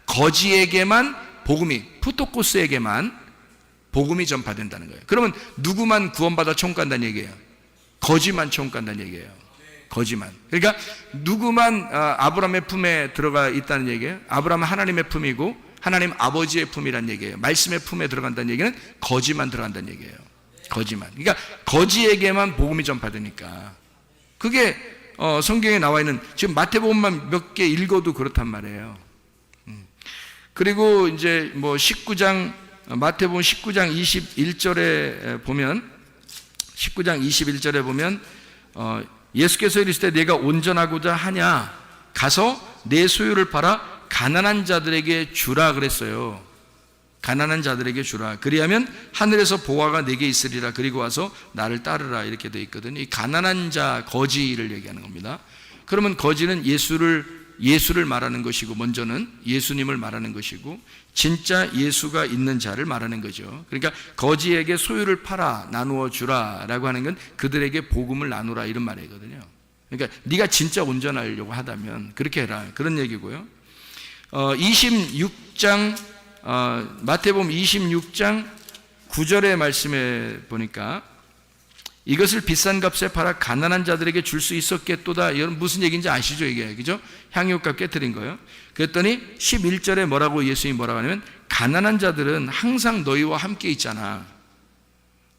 거지에게만 복음이, 푸토코스에게만 복음이 전파된다는 거예요. 그러면 누구만 구원받아 천국 간다는 얘기예요? 거지만 천국 간다는 얘기예요. 거지만. 그러니까 누구만 아브라함의 품에 들어가 있다는 얘기예요. 아브라함은 하나님의 품이고 하나님 아버지의 품이란 얘기예요. 말씀의 품에 들어간다는 얘기는 거지만 들어간다는 얘기예요. 거지만. 그러니까 거지에게만 복음이 전파되니까. 그게 성경에 나와 있는, 지금 마태복음만 몇 개 읽어도 그렇단 말이에요. 그리고 이제 뭐 19장, 마태복음 19장 21절에 보면, 19장 21절에 보면 예수께서 이르시되 내가 온전하고자 하냐, 가서 내 소유를 팔아 가난한 자들에게 주라 그랬어요. 가난한 자들에게 주라. 그리하면 하늘에서 보화가 내게 있으리라. 그리고 와서 나를 따르라. 이렇게 되어 있거든요. 이 가난한 자, 거지를 얘기하는 겁니다. 그러면 거지는 예수를 말하는 것이고, 먼저는 예수님을 말하는 것이고, 진짜 예수가 있는 자를 말하는 거죠. 그러니까 거지에게 소유를 팔아 나누어 주라 라고 하는 건 그들에게 복음을 나누라, 이런 말이거든요. 그러니까 네가 진짜 온전하려고 하다면 그렇게 해라, 그런 얘기고요. 26장 마태복음 26장 9절의 말씀에 보니까 이것을 비싼 값에 팔아 가난한 자들에게 줄 수 있었겠도다. 이건 무슨 얘기인지 아시죠? 이게, 그죠? 향유값 깨뜨린 거예요. 그랬더니 11절에 뭐라고, 예수님이 뭐라고 하냐면, 가난한 자들은 항상 너희와 함께 있잖아.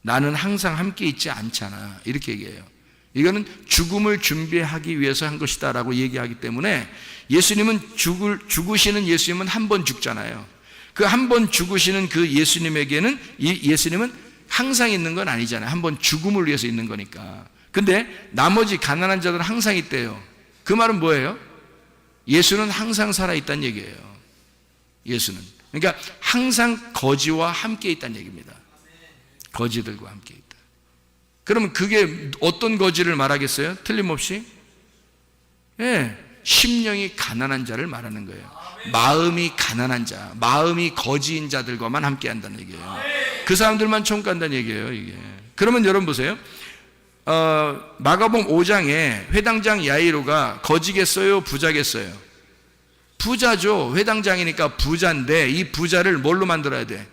나는 항상 함께 있지 않잖아. 이렇게 얘기해요. 이거는 죽음을 준비하기 위해서 한 것이다 라고 얘기하기 때문에, 예수님은 죽으시는 예수님은 한 번 죽잖아요. 그 한 번 죽으시는 그 예수님에게는, 예수님은 항상 있는 건 아니잖아요. 한번 죽음을 위해서 있는 거니까. 근데 나머지 가난한 자들은 항상 있대요. 그 말은 뭐예요? 예수는 항상 살아있다는 얘기예요. 예수는. 그러니까 항상 거지와 함께 있다는 얘기입니다. 거지들과 함께 있다. 그러면 그게 어떤 거지를 말하겠어요? 틀림없이? 예, 심령이 가난한 자를 말하는 거예요. 마음이 가난한 자, 마음이 거지인 자들과만 함께 한다는 얘기예요. 그 사람들만 총 간다는 얘기예요, 이게. 그러면 여러분 보세요. 마가복음 5장에 회당장 야이로가 거지겠어요? 부자겠어요? 부자죠. 회당장이니까 부자인데 이 부자를 뭘로 만들어야 돼?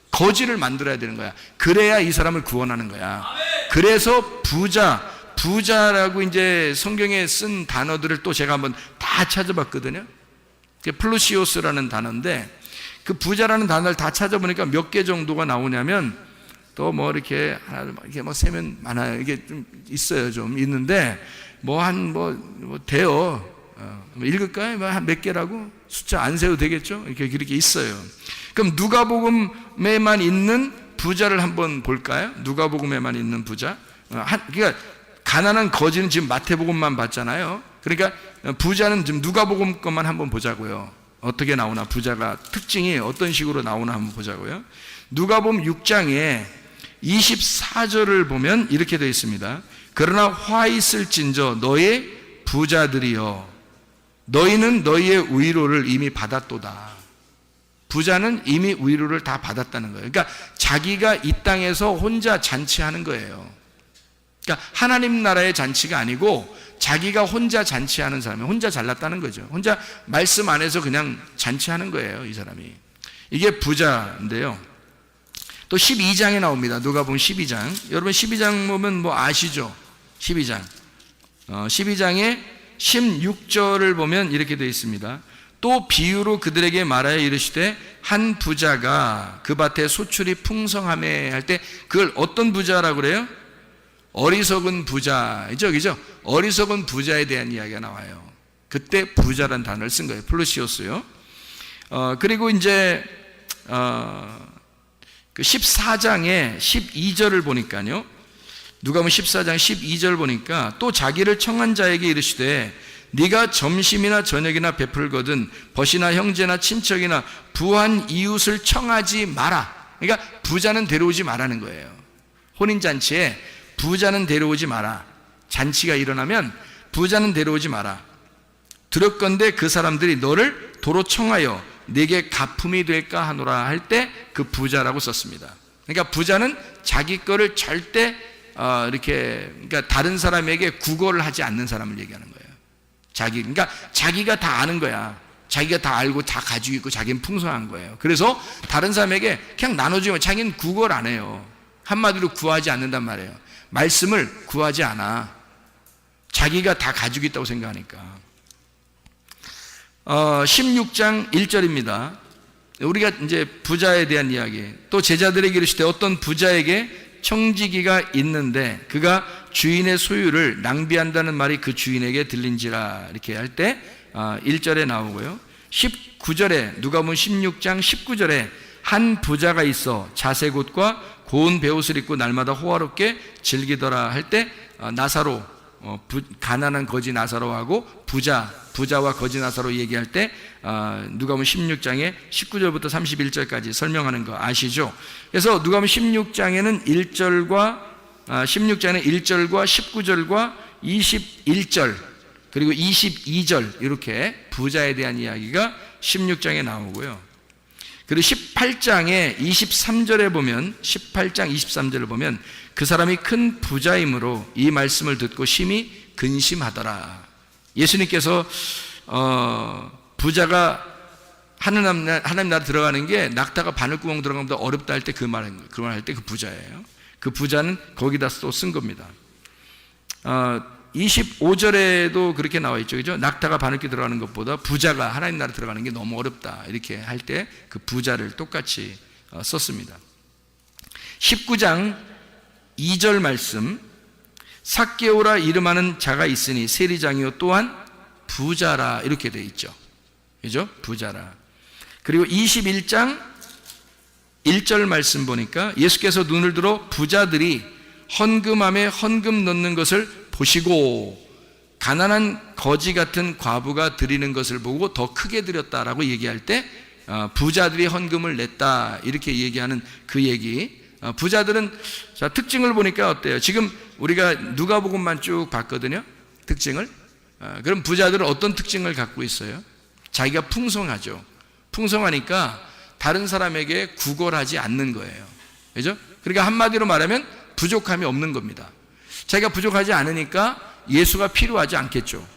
거지를 만들어야 되는 거야. 그래야 이 사람을 구원하는 거야. 그래서 부자라고 이제 성경에 쓴 단어들을 또 제가 한번 다 찾아봤거든요. 플루시오스라는 단어인데 그 부자라는 단어를 다 찾아보니까 몇 개 정도가 나오냐면 또 뭐 이렇게 하나 이렇게 뭐 세면 많아요. 이게 좀 있어요. 좀 있는데 뭐 돼요. 읽을까요? 한 몇 개라고? 숫자 안 세도 되겠죠? 이렇게 있어요. 그럼 누가복음에만 있는 부자를 한번 볼까요? 누가복음에만 있는 부자. 그러니까 가난한 거지는 지금 마태복음만 봤잖아요. 그러니까 부자는 지금 누가복음 것만 한번 보자고요. 어떻게 나오나, 부자가 특징이 어떤 식으로 나오나 한번 보자고요. 누가복음 6장에 24절을 보면 이렇게 되어 있습니다. 그러나 화 있을진저 너의 부자들이여 너희는 너희의 위로를 이미 받았도다. 부자는 이미 위로를 다 받았다는 거예요. 그러니까 자기가 이 땅에서 혼자 잔치하는 거예요. 그러니까 하나님 나라의 잔치가 아니고 자기가 혼자 잔치하는 사람이 혼자 잘났다는 거죠. 혼자 말씀 안에서 그냥 잔치하는 거예요, 이 사람이. 이게 부자인데요. 또 12장에 나옵니다. 누가복음 12장. 여러분 12장 보면 뭐 아시죠? 12장. 12장에 16절을 보면 이렇게 되어 있습니다. 또 비유로 그들에게 말하여 이르시되 한 부자가 그 밭에 소출이 풍성하매 할 때 그걸 어떤 부자라고 그래요? 어리석은 부자이죠, 그죠? 어리석은 부자에 대한 이야기가 나와요. 그때 부자란 단어를 쓴 거예요. 플루시오스요. 그리고 이제 그 14장에 12절을 보니까요. 누가복음 14장 12절 보니까 또 자기를 청한 자에게 이르시되 네가 점심이나 저녁이나 베풀거든 벗이나 형제나 친척이나 부한 이웃을 청하지 마라. 그러니까 부자는 데려오지 말라는 거예요. 혼인잔치에 부자는 데려오지 마라. 잔치가 일어나면 부자는 데려오지 마라. 들었건대 그 사람들이 너를 도로 청하여 네게 가품이 될까 하노라 할 때 그 부자라고 썼습니다. 그러니까 부자는 자기 거를 절대 그러니까 다른 사람에게 구걸을 하지 않는 사람을 얘기하는 거예요. 그러니까 자기가 다 아는 거야. 자기가 다 알고 다 가지고 있고 자기는 풍성한 거예요. 그래서 다른 사람에게 그냥 나눠주면 자기는 구걸 안 해요. 한마디로 구하지 않는단 말이에요. 말씀을 구하지 않아. 자기가 다 가지고 있다고 생각하니까. 16장 1절입니다. 우리가 이제 부자에 대한 이야기. 또 제자들에게 이르시되 어떤 부자에게 청지기가 있는데 그가 주인의 소유를 낭비한다는 말이 그 주인에게 들린지라 이렇게 할 때 1절에 나오고요. 19절에 누가복음 16장 19절에 한 부자가 있어 자색옷과 고운 베옷을 입고 날마다 호화롭게 즐기더라 할 때 나사로 가난한 거지 나사로하고 부자와 거지 나사로 얘기할 때 누가복음 16장에 19절부터 31절까지 설명하는 거 아시죠? 그래서 누가복음 16장에는 1절과 19절과 21절 그리고 22절 이렇게 부자에 대한 이야기가 16장에 나오고요. 그리고 18장에 23절에 보면 18장 23절을 보면 그 사람이 큰 부자이므로 이 말씀을 듣고 심히 근심하더라. 예수님께서 부자가 하나님 나라 들어가는 게 낙타가 바늘구멍 들어가는 것보다 어렵다 할 때 그 말 할 때 그 부자예요. 그 부자는 거기다 또 쓴 겁니다. 25절에도 그렇게 나와 있죠. 그죠? 낙타가 바늘귀 들어가는 것보다 부자가 하나님 나라 들어가는 게 너무 어렵다. 이렇게 할 때 그 부자를 똑같이 썼습니다. 19장 2절 말씀 삭개오라 이름하는 자가 있으니 세리장이요 또한 부자라 이렇게 되어 있죠. 그죠? 부자라. 그리고 21장 1절 말씀 보니까 예수께서 눈을 들어 부자들이 헌금함에 헌금 넣는 것을 보시고 가난한 거지 같은 과부가 드리는 것을 보고 더 크게 드렸다라고 얘기할 때 부자들이 헌금을 냈다 이렇게 얘기하는 그 얘기. 부자들은 자 특징을 보니까 어때요? 지금 우리가 누가복음만 쭉 봤거든요. 특징을. 그럼 부자들은 어떤 특징을 갖고 있어요? 자기가 풍성하죠. 풍성하니까 다른 사람에게 구걸하지 않는 거예요. 그죠? 그러니까 한마디로 말하면 부족함이 없는 겁니다. 자기가 부족하지 않으니까 예수가 필요하지 않겠죠.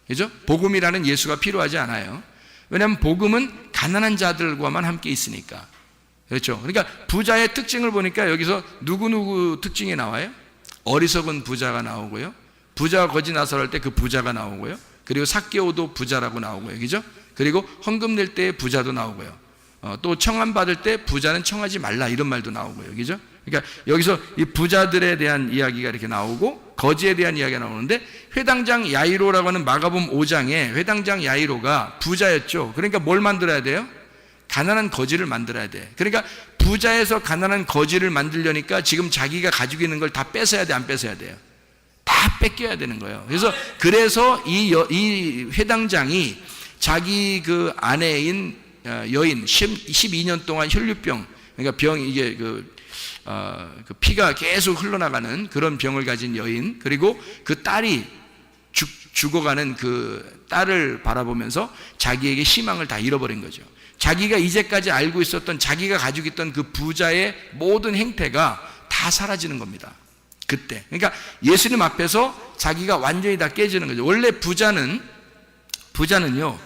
그죠? 복음이라는 예수가 필요하지 않아요. 왜냐하면 복음은 가난한 자들과만 함께 있으니까. 그렇죠? 그러니까 부자의 특징을 보니까 여기서 누구누구 특징이 나와요? 어리석은 부자가 나오고요. 부자가 거지 나설할 때 그 부자가 나오고요. 그리고 삭개오도 부자라고 나오고요. 그죠? 그리고 헌금 낼 때 부자도 나오고요. 또 청함 받을 때 부자는 청하지 말라 이런 말도 나오고요. 그죠? 그러니까 여기서 이 부자들에 대한 이야기가 이렇게 나오고 거지에 대한 이야기가 나오는데 회당장 야이로라고 하는 마가복음 5장에 회당장 야이로가 부자였죠. 그러니까 뭘 만들어야 돼요? 가난한 거지를 만들어야 돼. 그러니까 부자에서 가난한 거지를 만들려니까 지금 자기가 가지고 있는 걸 다 뺏어야 돼, 안 뺏어야 돼요? 다 뺏겨야 되는 거예요. 그래서 이 회당장이 자기 그 아내인 여인 12년 동안 혈류병, 그러니까 이게 그 피가 계속 흘러나가는 그런 병을 가진 여인, 그리고 그 딸이 죽어가는 그 딸을 바라보면서 자기에게 희망을 다 잃어버린 거죠. 자기가 이제까지 알고 있었던 자기가 가지고 있던 그 부자의 모든 행태가 다 사라지는 겁니다. 그때. 그러니까 예수님 앞에서 자기가 완전히 다 깨지는 거죠. 원래 부자는요,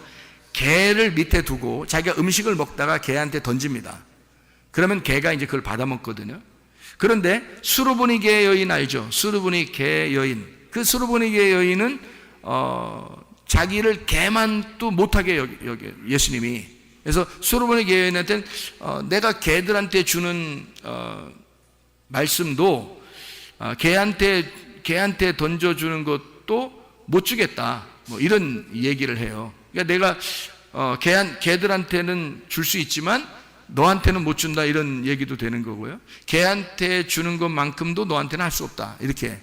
개를 밑에 두고 자기가 음식을 먹다가 개한테 던집니다. 그러면 개가 이제 그걸 받아먹거든요. 그런데 수르보니게 여인 알죠? 수르보니게 여인. 그 수르보니게 여인은 자기를 개만도 못하게 여겨 예수님이. 그래서 수르보니게 여인한테는 내가 개들한테 주는 말씀도 개한테 던져주는 것도 못 주겠다. 뭐 이런 얘기를 해요. 그러니까 내가 개들한테는 줄 수 있지만 너한테는 못 준다 이런 얘기도 되는 거고요. 개한테 주는 것만큼도 너한테는 할 수 없다 이렇게.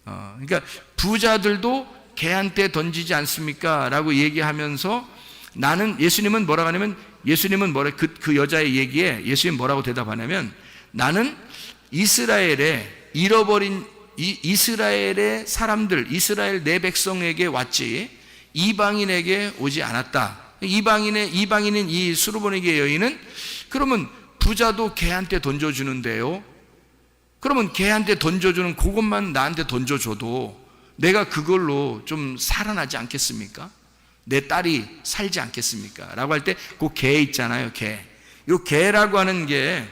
그러니까 부자들도 개한테 던지지 않습니까? 라고 얘기하면서 예수님은 뭐라고 하냐면 그 여자의 얘기에 예수님 뭐라고 대답하냐면 나는 이스라엘의 잃어버린 이스라엘의 사람들, 이스라엘 내 백성에게 왔지 이방인에게 오지 않았다. 이방인인 이 수르보니게 여인은 그러면 부자도 개한테 던져주는데요. 그러면 개한테 던져주는 그것만 나한테 던져줘도 내가 그걸로 좀 살아나지 않겠습니까? 내 딸이 살지 않겠습니까? 라고 할 때 그 개 있잖아요. 개. 이 개라고 하는 게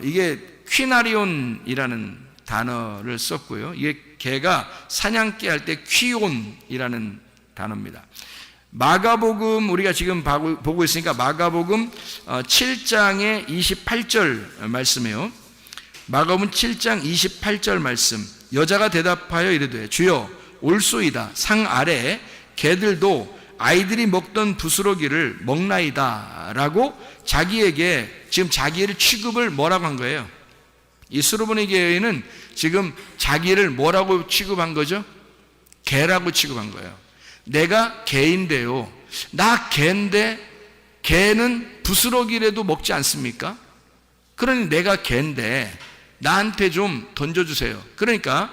이게 퀴나리온이라는 단어를 썼고요. 이게 개가 사냥개 할 때 퀴온이라는 단어입니다. 마가복음 우리가 지금 보고 있으니까 마가복음 7장의 28절 말씀이에요. 마가복음 7장 28절 말씀. 여자가 대답하여 이르되 주여 올소이다. 상 아래 개들도 아이들이 먹던 부스러기를 먹나이다 라고 자기에게 지금 자기를 취급을 뭐라고 한 거예요? 이 수르보니게 여인은 지금 자기를 뭐라고 취급한 거죠? 개라고 취급한 거예요. 내가 개인데요. 나 개인데 개는 부스러기라도 먹지 않습니까? 그러니 내가 개인데 나한테 좀 던져주세요. 그러니까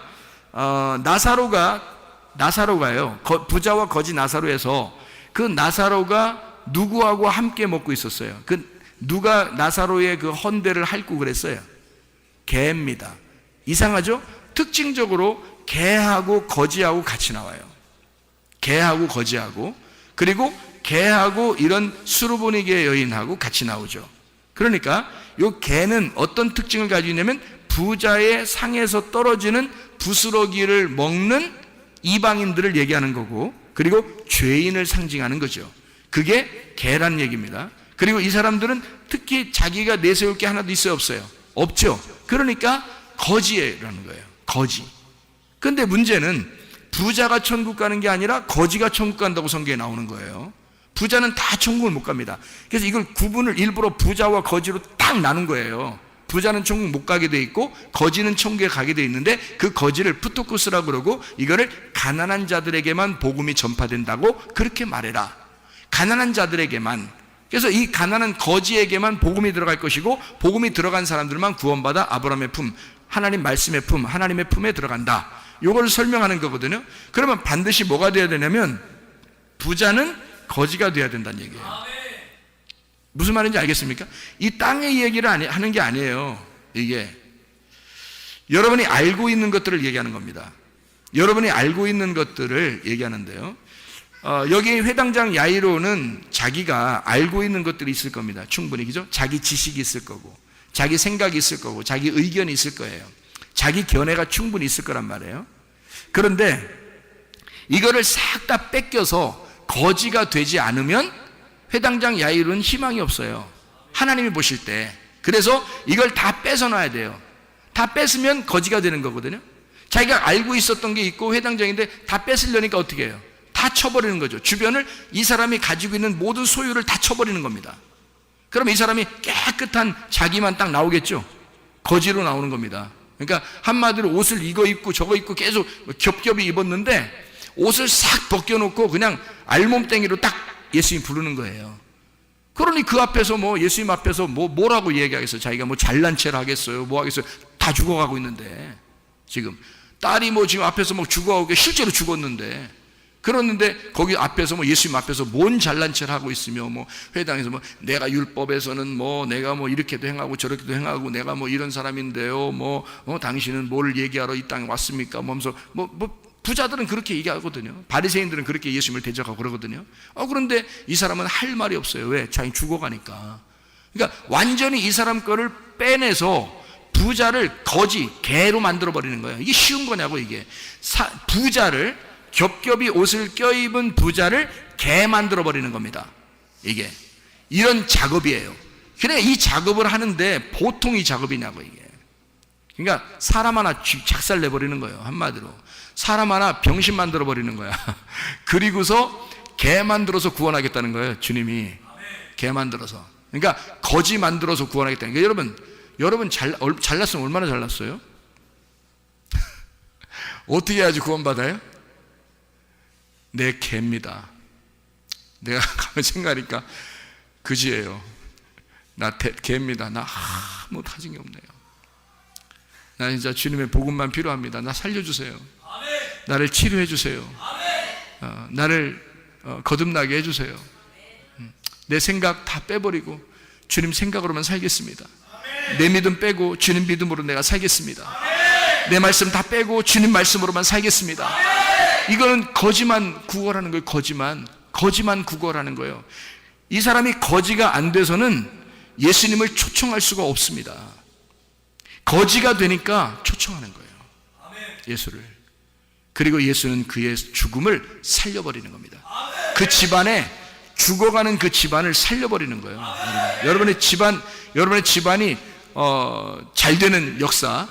나사로가요. 부자와 거지 나사로에서 그 나사로가 누구하고 함께 먹고 있었어요? 누가 나사로의 그 헌대를 핥고 그랬어요? 개입니다. 이상하죠? 특징적으로 개하고 거지하고 같이 나와요. 개하고 거지하고 그리고 개하고 이런 수르보니게 여인하고 같이 나오죠. 그러니까 이 개는 어떤 특징을 가지고 있냐면 부자의 상에서 떨어지는 부스러기를 먹는 이방인들을 얘기하는 거고 그리고 죄인을 상징하는 거죠. 그게 개란 얘기입니다. 그리고 이 사람들은 특히 자기가 내세울 게 하나도 있어요, 없어요? 없죠. 그러니까 거지라는 거예요. 거지. 그런데 문제는 부자가 천국 가는 게 아니라 거지가 천국 간다고 성경에 나오는 거예요. 부자는 다 천국을 못 갑니다. 그래서 이걸 구분을 일부러 부자와 거지로 딱 나눈 거예요. 부자는 천국 못 가게 돼 있고 거지는 천국에 가게 돼 있는데 그 거지를 푸토쿠스라고 그러고 이거를 가난한 자들에게만 복음이 전파된다고 그렇게 말해라. 가난한 자들에게만. 그래서 이 가난한 거지에게만 복음이 들어갈 것이고 복음이 들어간 사람들만 구원받아 아브라함의 품, 하나님 말씀의 품, 하나님의 품에 들어간다. 이걸 설명하는 거거든요. 그러면 반드시 뭐가 돼야 되냐면 부자는 거지가 돼야 된다는 얘기예요. 무슨 말인지 알겠습니까? 이 땅의 얘기를 하는 게 아니에요. 이게 여러분이 알고 있는 것들을 얘기하는 겁니다. 여러분이 알고 있는 것들을 얘기하는데요. 여기 회당장 야이로는 자기가 알고 있는 것들이 있을 겁니다. 충분히, 그죠? 자기 지식이 있을 거고 자기 생각이 있을 거고 자기 의견이 있을 거예요. 자기 견해가 충분히 있을 거란 말이에요. 그런데 이거를 싹 다 뺏겨서 거지가 되지 않으면 회당장 야이로는 희망이 없어요. 하나님이 보실 때. 그래서 이걸 다 뺏어놔야 돼요. 다 뺏으면 거지가 되는 거거든요. 자기가 알고 있었던 게 있고 회당장인데 다 뺏으려니까 어떻게 해요? 다 쳐버리는 거죠. 주변을 이 사람이 가지고 있는 모든 소유를 다 쳐버리는 겁니다. 그럼 이 사람이 깨끗한 자기만 딱 나오겠죠. 거지로 나오는 겁니다. 그러니까 한마디로 옷을 이거 입고 저거 입고 계속 겹겹이 입었는데 옷을 싹 벗겨놓고 그냥 알몸땡이로 딱 예수님 부르는 거예요. 그러니 그 앞에서 뭐 예수님 앞에서 뭐라고 얘기하겠어요? 자기가 뭐 잘난 체를 하겠어요? 뭐 하겠어요? 다 죽어가고 있는데 지금 딸이 뭐 지금 앞에서 뭐 죽어가고 실제로 죽었는데 그러는데 거기 앞에서 뭐 예수님 앞에서 뭔 잘난 체를 하고 있으며 뭐 회당에서 뭐 내가 율법에서는 뭐 내가 뭐 이렇게도 행하고 저렇게도 행하고 내가 뭐 이런 사람인데요 뭐 당신은 뭘 얘기하러 이 땅에 왔습니까? 뭐 하면서 부자들은 그렇게 얘기하거든요. 바리새인들은 그렇게 예수님을 대적하고 그러거든요. 그런데 이 사람은 할 말이 없어요. 왜? 자기 죽어가니까. 그러니까 완전히 이 사람 거를 빼내서 부자를 거지, 개로 만들어버리는 거예요. 이게 쉬운 거냐고 이게. 부자를 겹겹이 옷을 껴입은 부자를 개 만들어버리는 겁니다. 이게 이런 작업이에요. 그러니까 이 작업을 하는데 보통 이 작업이냐고 이게. 그러니까 사람 하나 작살 내버리는 거예요. 한마디로 사람 하나 병신 만들어버리는 거야. 그리고서 개 만들어서 구원하겠다는 거예요. 주님이 개 만들어서. 그러니까 거지 만들어서 구원하겠다는 거예요. 여러분 잘났으면 얼마나 잘났어요? 어떻게 해야지 구원받아요? 내 개입니다. 내가 가면 생각하니까 그지예요. 나 개입니다. 나 아무 가진 게 없네요. 나 진짜 주님의 복음만 필요합니다. 나 살려주세요. 나를 치료해 주세요. 나를 거듭나게 해주세요. 내 생각 다 빼버리고 주님 생각으로만 살겠습니다. 내 믿음 빼고 주님 믿음으로 내가 살겠습니다. 내 말씀 다 빼고 주님 말씀으로만 살겠습니다. 이거는 거지만 구걸하는 거예요. 거지만 구걸하는 거예요. 이 사람이 거지가 안 돼서는 예수님을 초청할 수가 없습니다. 거지가 되니까 초청하는 거예요. 예수를. 그리고 예수는 그의 죽음을 살려버리는 겁니다. 그 집안에 죽어가는 그 집안을 살려버리는 거예요. 여러분의 집안이 잘 되는 역사,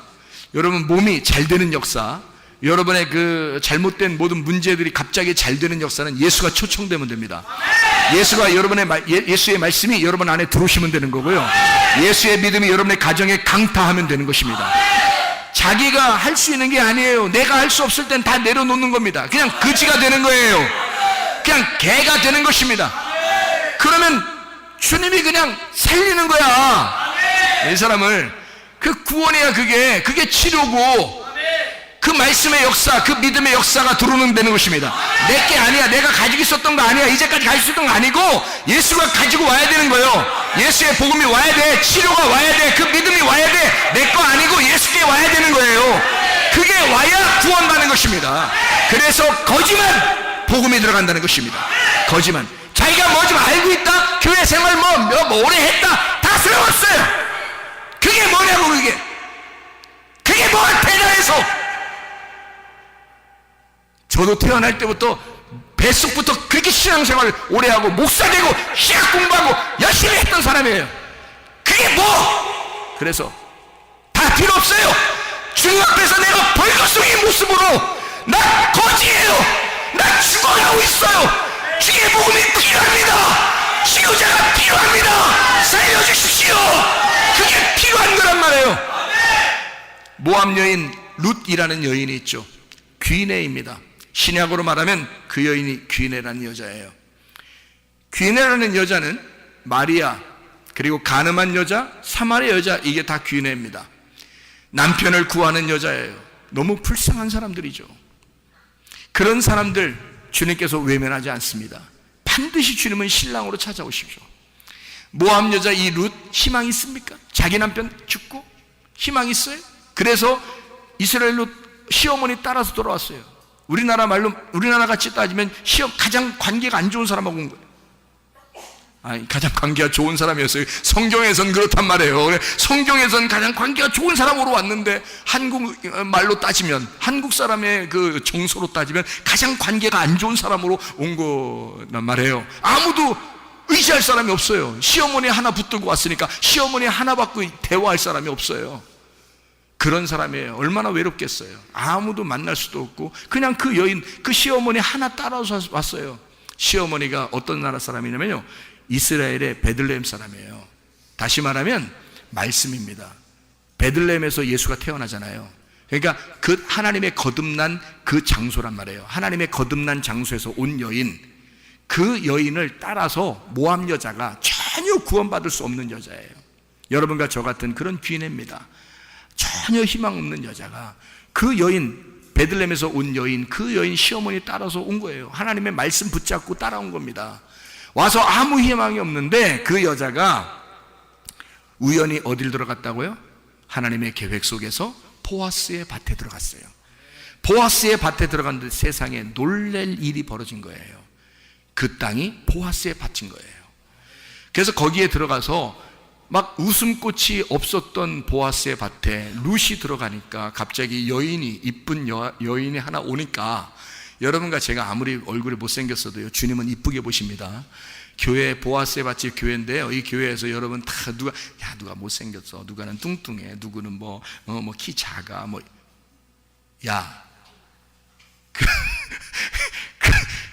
여러분 몸이 잘 되는 역사, 여러분의 그 잘못된 모든 문제들이 갑자기 잘 되는 역사는 예수가 초청되면 됩니다. 예수의 말씀이 여러분 안에 들어오시면 되는 거고요. 예수의 믿음이 여러분의 가정에 강타하면 되는 것입니다. 자기가 할 수 있는 게 아니에요. 내가 할 수 없을 땐 다 내려놓는 겁니다. 그냥 거지가 되는 거예요. 그냥 개가 되는 것입니다. 그러면 주님이 그냥 살리는 거야. 이 사람을. 그 구원이야. 그게 치료고 그 말씀의 역사, 그 믿음의 역사가 들어오는 되는 것입니다. 내게 아니야. 내가 가지고 있었던 거 아니야. 이제까지 가지고 있었던 거 아니고 예수가 가지고 와야 되는 거예요. 예수의 복음이 와야 돼. 치료가 와야 돼. 그 믿음이 와야 돼. 내 거 아니고 예수께 와야 되는 거예요. 그게 와야 구원받는 것입니다. 그래서 거지만 복음이 들어간다는 것입니다. 거지만 자기가 뭐 좀 알고 있다. 교회 생활 뭐 오래 했다. 다 소용없어요. 그게 뭐냐고 그게 뭐가 대단해서. 저도 태어날 때부터 뱃속부터 그렇게 신앙생활을 오래 하고 목사 되고 신학 공부하고 열심히 했던 사람이에요. 그게 뭐? 그래서 다 필요 없어요. 주님 앞에서 내가 벌거숭이 모습으로 나 거지예요. 나 죽어가고 있어요. 주의 복음이 필요합니다. 치료자가 필요합니다. 살려주십시오. 그게 필요한 거란 말이에요. 모압 여인 룻이라는 여인이 있죠. 귀내입니다. 신약으로 말하면 그 여인이 귀내라는 여자예요. 귀내라는 여자는 마리아, 그리고 가늠한 여자, 사마리아 여자, 이게 다 귀내입니다. 남편을 구하는 여자예요. 너무 불쌍한 사람들이죠. 그런 사람들 주님께서 외면하지 않습니다. 반드시 주님은 신랑으로 찾아오십시오. 모압 여자 이 룻 희망이 있습니까? 자기 남편 죽고 희망이 있어요? 그래서 이스라엘로 시어머니 따라서 돌아왔어요. 우리나라 말로, 우리나라 같이 따지면 가장 관계가 안 좋은 사람하고 온 거예요. 아니, 가장 관계가 좋은 사람이었어요. 성경에선 그렇단 말이에요. 성경에선 가장 관계가 좋은 사람으로 왔는데, 한국 말로 따지면, 한국 사람의 그 정서로 따지면 가장 관계가 안 좋은 사람으로 온 거란 말이에요. 아무도 의지할 사람이 없어요. 시어머니 하나 붙들고 왔으니까 시어머니 하나 받고 대화할 사람이 없어요. 그런 사람이에요. 얼마나 외롭겠어요. 아무도 만날 수도 없고 그냥 그 여인, 그 시어머니 하나 따라서 왔어요. 시어머니가 어떤 나라 사람이냐면요, 이스라엘의 베들레헴 사람이에요. 다시 말하면 말씀입니다. 베들레헴에서 예수가 태어나잖아요. 그러니까 그 하나님의 거듭난 그 장소란 말이에요. 하나님의 거듭난 장소에서 온 여인, 그 여인을 따라서 모압 여자가 전혀 구원받을 수 없는 여자예요. 여러분과 저 같은 그런 귀인입니다. 전혀 희망 없는 여자가 그 여인, 베들레헴에서 온 여인, 그 여인 시어머니 따라서 온 거예요. 하나님의 말씀 붙잡고 따라온 겁니다. 와서 아무 희망이 없는데 그 여자가 우연히 어딜 들어갔다고요? 하나님의 계획 속에서 보아스의 밭에 들어갔어요. 보아스의 밭에 들어갔는데 세상에 놀랄 일이 벌어진 거예요. 그 땅이 보아스의 밭인 거예요. 그래서 거기에 들어가서 막 웃음꽃이 없었던 보아스의 밭에 룻이 들어가니까 갑자기 여인이, 이쁜 여인이 하나 오니까, 여러분과 제가 아무리 얼굴이 못생겼어도요, 주님은 이쁘게 보십니다. 교회, 보아스의 밭이 교회인데요, 이 교회에서 여러분 다 누가 못생겼어, 누가는 뚱뚱해, 누구는 뭐 키 작아,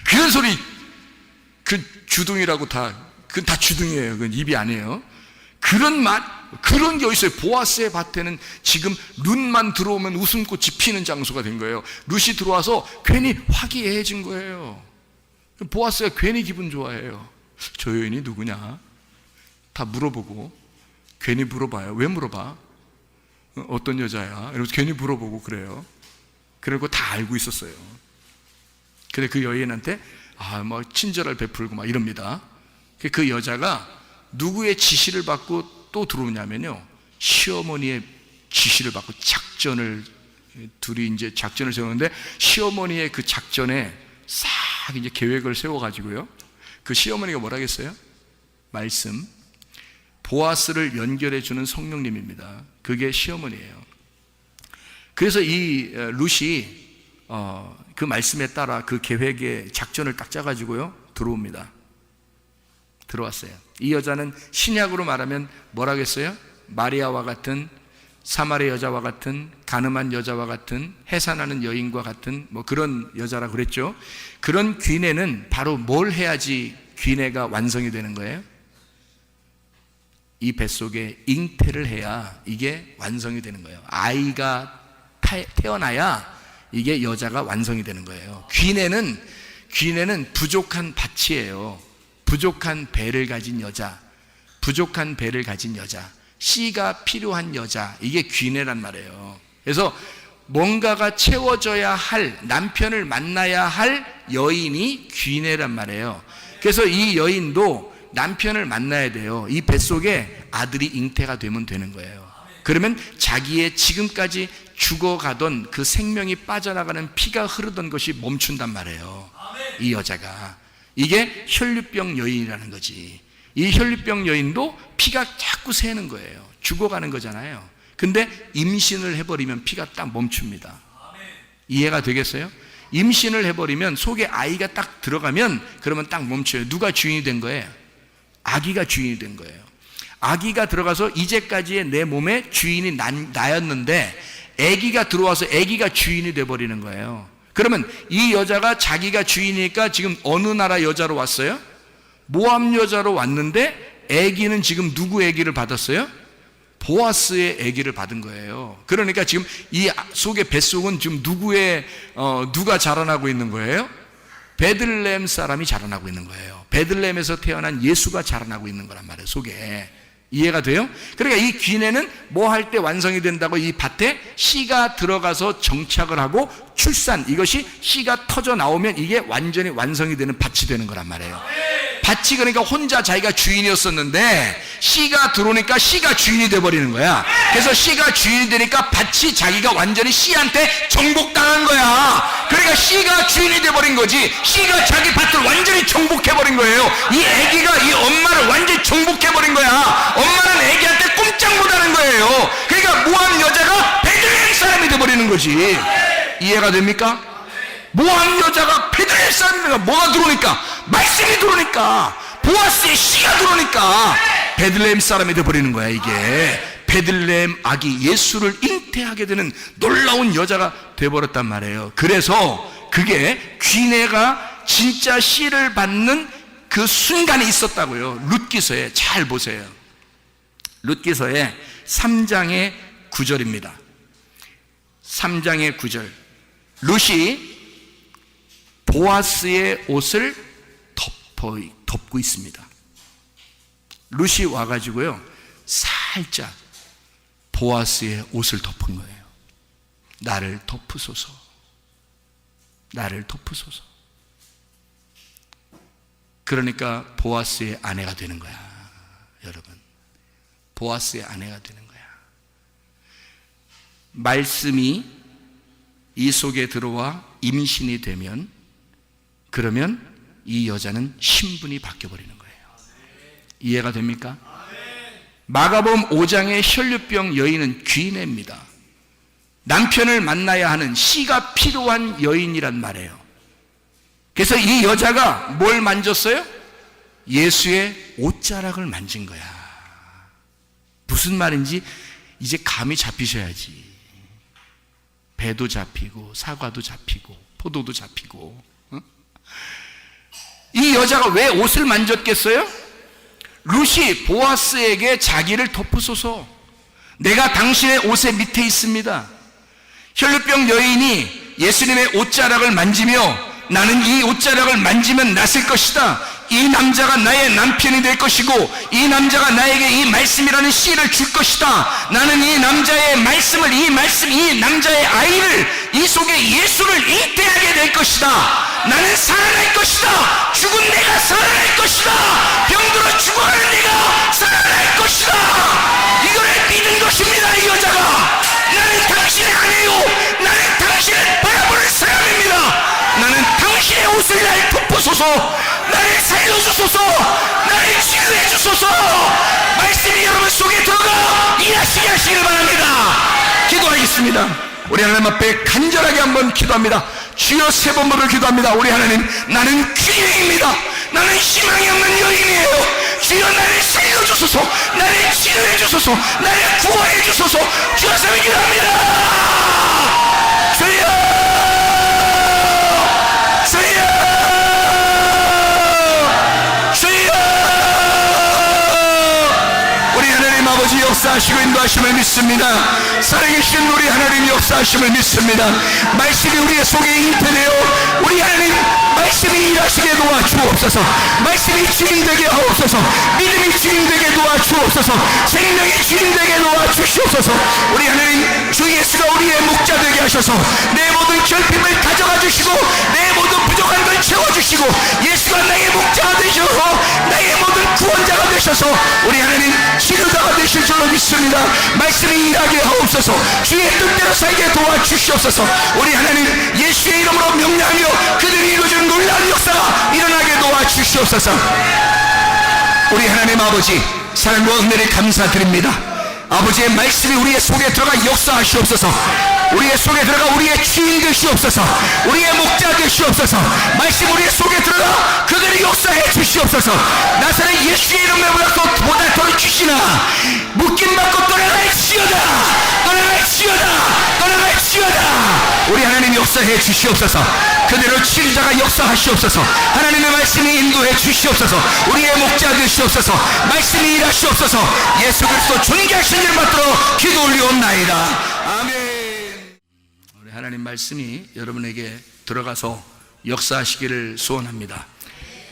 그런 소리, 그 주둥이라고 그건 다 주둥이에요. 그건 입이 아니에요. 그런 게 어딨어요. 보아스의 밭에는 지금 룻만 들어오면 웃음꽃이 피는 장소가 된 거예요. 룻이 들어와서 괜히 화기애애해진 거예요. 보아스가 괜히 기분 좋아해요. 저 여인이 누구냐? 다 물어보고, 괜히 물어봐요. 왜 물어봐? 어떤 여자야? 이러면서 괜히 물어보고 그래요. 그리고 다 알고 있었어요. 근데 그 여인한테 친절을 베풀고 막 이럽니다. 그 여자가 누구의 지시를 받고 또 들어오냐면요, 시어머니의 지시를 받고 둘이 이제 작전을 세우는데, 시어머니의 그 작전에 싹 이제 계획을 세워가지고요, 그 시어머니가 뭐라 했어요? 말씀, 보아스를 연결해주는 성령님입니다. 그게 시어머니예요. 그래서 이 룻이 그 말씀에 따라 그 계획의 작전을 딱 짜가지고요, 들어왔어요. 이 여자는 신약으로 말하면 뭐라겠어요? 마리아와 같은, 사마리아 여자와 같은, 가늠한 여자와 같은, 해산하는 여인과 같은 그런 여자라 그랬죠. 그런 귀내는 바로 뭘 해야지 귀내가 완성이 되는 거예요? 이 뱃속에 잉태를 해야 이게 완성이 되는 거예요. 아이가 태어나야 이게 여자가 완성이 되는 거예요. 귀내는 부족한 밭이에요. 부족한 배를 가진 여자, 씨가 필요한 여자, 이게 귀내란 말이에요. 그래서 뭔가가 채워져야 할, 남편을 만나야 할 여인이 귀내란 말이에요. 그래서 이 여인도 남편을 만나야 돼요. 이 뱃속에 아들이 잉태가 되면 되는 거예요. 그러면 자기의 지금까지 죽어가던 그 생명이 빠져나가는 피가 흐르던 것이 멈춘단 말이에요. 이 여자가. 이게 혈류병 여인이라는 거지. 이 혈류병 여인도 피가 자꾸 새는 거예요. 죽어가는 거잖아요. 근데 임신을 해버리면 피가 딱 멈춥니다. 이해가 되겠어요? 임신을 해버리면 속에 아이가 딱 들어가면 그러면 딱 멈춰요. 누가 주인이 된 거예요? 아기가 주인이 된 거예요. 아기가 들어가서 이제까지의 내 몸에 주인이 나였는데 아기가 들어와서 아기가 주인이 돼버리는 거예요. 그러면 이 여자가 자기가 주인이니까 지금 어느 나라 여자로 왔어요? 모압 여자로 왔는데 아기는 지금 누구 아기를 받았어요? 보아스의 아기를 받은 거예요. 그러니까 지금 이 속의 뱃속은 지금 누가 자라나고 있는 거예요? 베들레헴 사람이 자라나고 있는 거예요. 베들레헴에서 태어난 예수가 자라나고 있는 거란 말이에요, 속에. 이해가 돼요? 그러니까 이 귀내는 뭐 할 때 완성이 된다고? 이 밭에 씨가 들어가서 정착을 하고 출산, 이것이 씨가 터져 나오면 이게 완전히 완성이 되는 밭이 되는 거란 말이에요. 밭이 그러니까 혼자 자기가 주인이었었는데 씨가 들어오니까 씨가 주인이 돼버리는 거야. 그래서 씨가 주인이 되니까 밭이 자기가 완전히 씨한테 정복당한 거야. 그러니까 씨가 주인이 돼버린 거지. 씨가 자기 밭을 완전히 정복해버린 거예요. 이 애기가 이 엄마를 완전히 정복해버린 거야. 엄마는 애기한테 꼼짝 못하는 거예요. 그러니까 모함 여자가 베들레헴 사람이 돼버리는 거지. 이해가 됩니까? 모함 여자가 베들레헴 사람이니까 뭐가 들어오니까? 말씀이 들어오니까, 보아스의 씨가 들어오니까 베들레헴 사람이 돼버리는 거야. 이게 베들레헴 아기 예수를 잉태하게 되는 놀라운 여자가 돼버렸단 말이에요. 그래서 그게 귀내가 진짜 씨를 받는 그 순간이 있었다고요. 룻기서에 잘 보세요. 룻기서에 3장의 9절입니다. 3장의 9절. 룻이 보아스의 옷을 덮고 있습니다. 룻이 와가지고요, 살짝 보아스의 옷을 덮은 거예요. 나를 덮으소서, 나를 덮으소서. 그러니까 보아스의 아내가 되는 거야. 여러분, 보아스의 아내가 되는 거야. 말씀이 이 속에 들어와 임신이 되면, 그러면 이 여자는 신분이 바뀌어버리는 거예요. 이해가 됩니까? 마가복음 5장의 혈류병 여인은 귀내입니다. 남편을 만나야 하는 씨가 필요한 여인이란 말이에요. 그래서 이 여자가 뭘 만졌어요? 예수의 옷자락을 만진 거야. 무슨 말인지 이제 감이 잡히셔야지. 배도 잡히고 사과도 잡히고 포도도 잡히고. 이 여자가 왜 옷을 만졌겠어요? 룻이 보아스에게 자기를 덮으소서, 내가 당신의 옷의 밑에 있습니다. 혈류병 여인이 예수님의 옷자락을 만지며 나는 이 옷자락을 만지면 낫을 것이다, 이 남자가 나의 남편이 될 것이고 이 남자가 나에게 이 말씀이라는 씨를 줄 것이다, 나는 이 남자의 말씀을, 이 남자의 아이를, 이 속에 예수를 잉태하게 될 것이다, 나는 살아날 것이다, 죽은 내가 살아날 것이다, 병들어 죽어가는 내가 살아날 것이다, 이거를 믿은 것입니다. 이 여자가 나는 당신의 아내요, 나는 당신을 바라보는 사람입니다, 나는 당신의 옷을 날 덮으소서, 나를 살려주소서, 나를 치유해 주소서. 말씀이 여러분 속에 들어가 일하시게 하시기를 바랍니다. 기도하겠습니다. 우리 하나님 앞에 간절하게 한번 기도합니다. 주여, 세 번으로 기도합니다. 우리 하나님, 나는 귀인입니다. 나는 희망이 없는 여인이에요. 주여, 나를 살려주소서, 나를 치유해 주소서, 나를 구원해 주소서. 주여, 세 기도합니다. 주여, 아버지 역사하시고 인도하심을 믿습니다. 살아계신 우리 하나님 역사하심을 믿습니다. 말씀이 우리의 속에 잉태되어 우리 하나님 말씀이 일하시게 도와주옵소서. 말씀이 주인되게 하옵소서. 믿음이 주인되게 도와주옵소서. 생명이 주인되게 도와주시옵소서. 우리 하나님 주 예수가 우리의 목자 되게 하셔서 내 모든 결핍을 가져가 주시고 내 모든 부족한 걸 채워주시고 예수가 나의 목자가 되셔서 나의 모든 구원자가 되셔서 우리 하나님 치료자가 되실 줄로 믿습니다. 말씀이 일하게 하옵소서. 주의 뜻대로 살게 도와주시옵소서. 우리 하나님 예수의 이름으로 명령하며 그들이 이루어진 놀라운 역사가 일어나게 도와주시옵소서. 우리 하나님 아버지, 사랑과 은혜를 감사드립니다. 아버지의 말씀이 우리의 속에 들어가 역사하시옵소서. 우리의 속에 들어가 우리의 주인 되시옵소서. 우리의 목자 되시옵소서. 말씀 우리의 속에 들어가 그들이 역사해 주시옵소서. 나사렛 예수의 이름으로 보다 더 주시나 묶임받고 떠나갈지어다, 떠나갈지어다, 떠나갈지어다. 우리 하나님 역사해 주시옵소서. 그대로 치유자가 역사하시옵소서. 하나님의 말씀이 인도해 주시옵소서. 우리의 목자 되시옵소서. 말씀이 일하시옵소서. 예수 그리스도 존귀하신 이름 받들어 기도 올리옵나이다. 아멘. 우리 하나님 말씀이 여러분에게 들어가서 역사하시기를 소원합니다.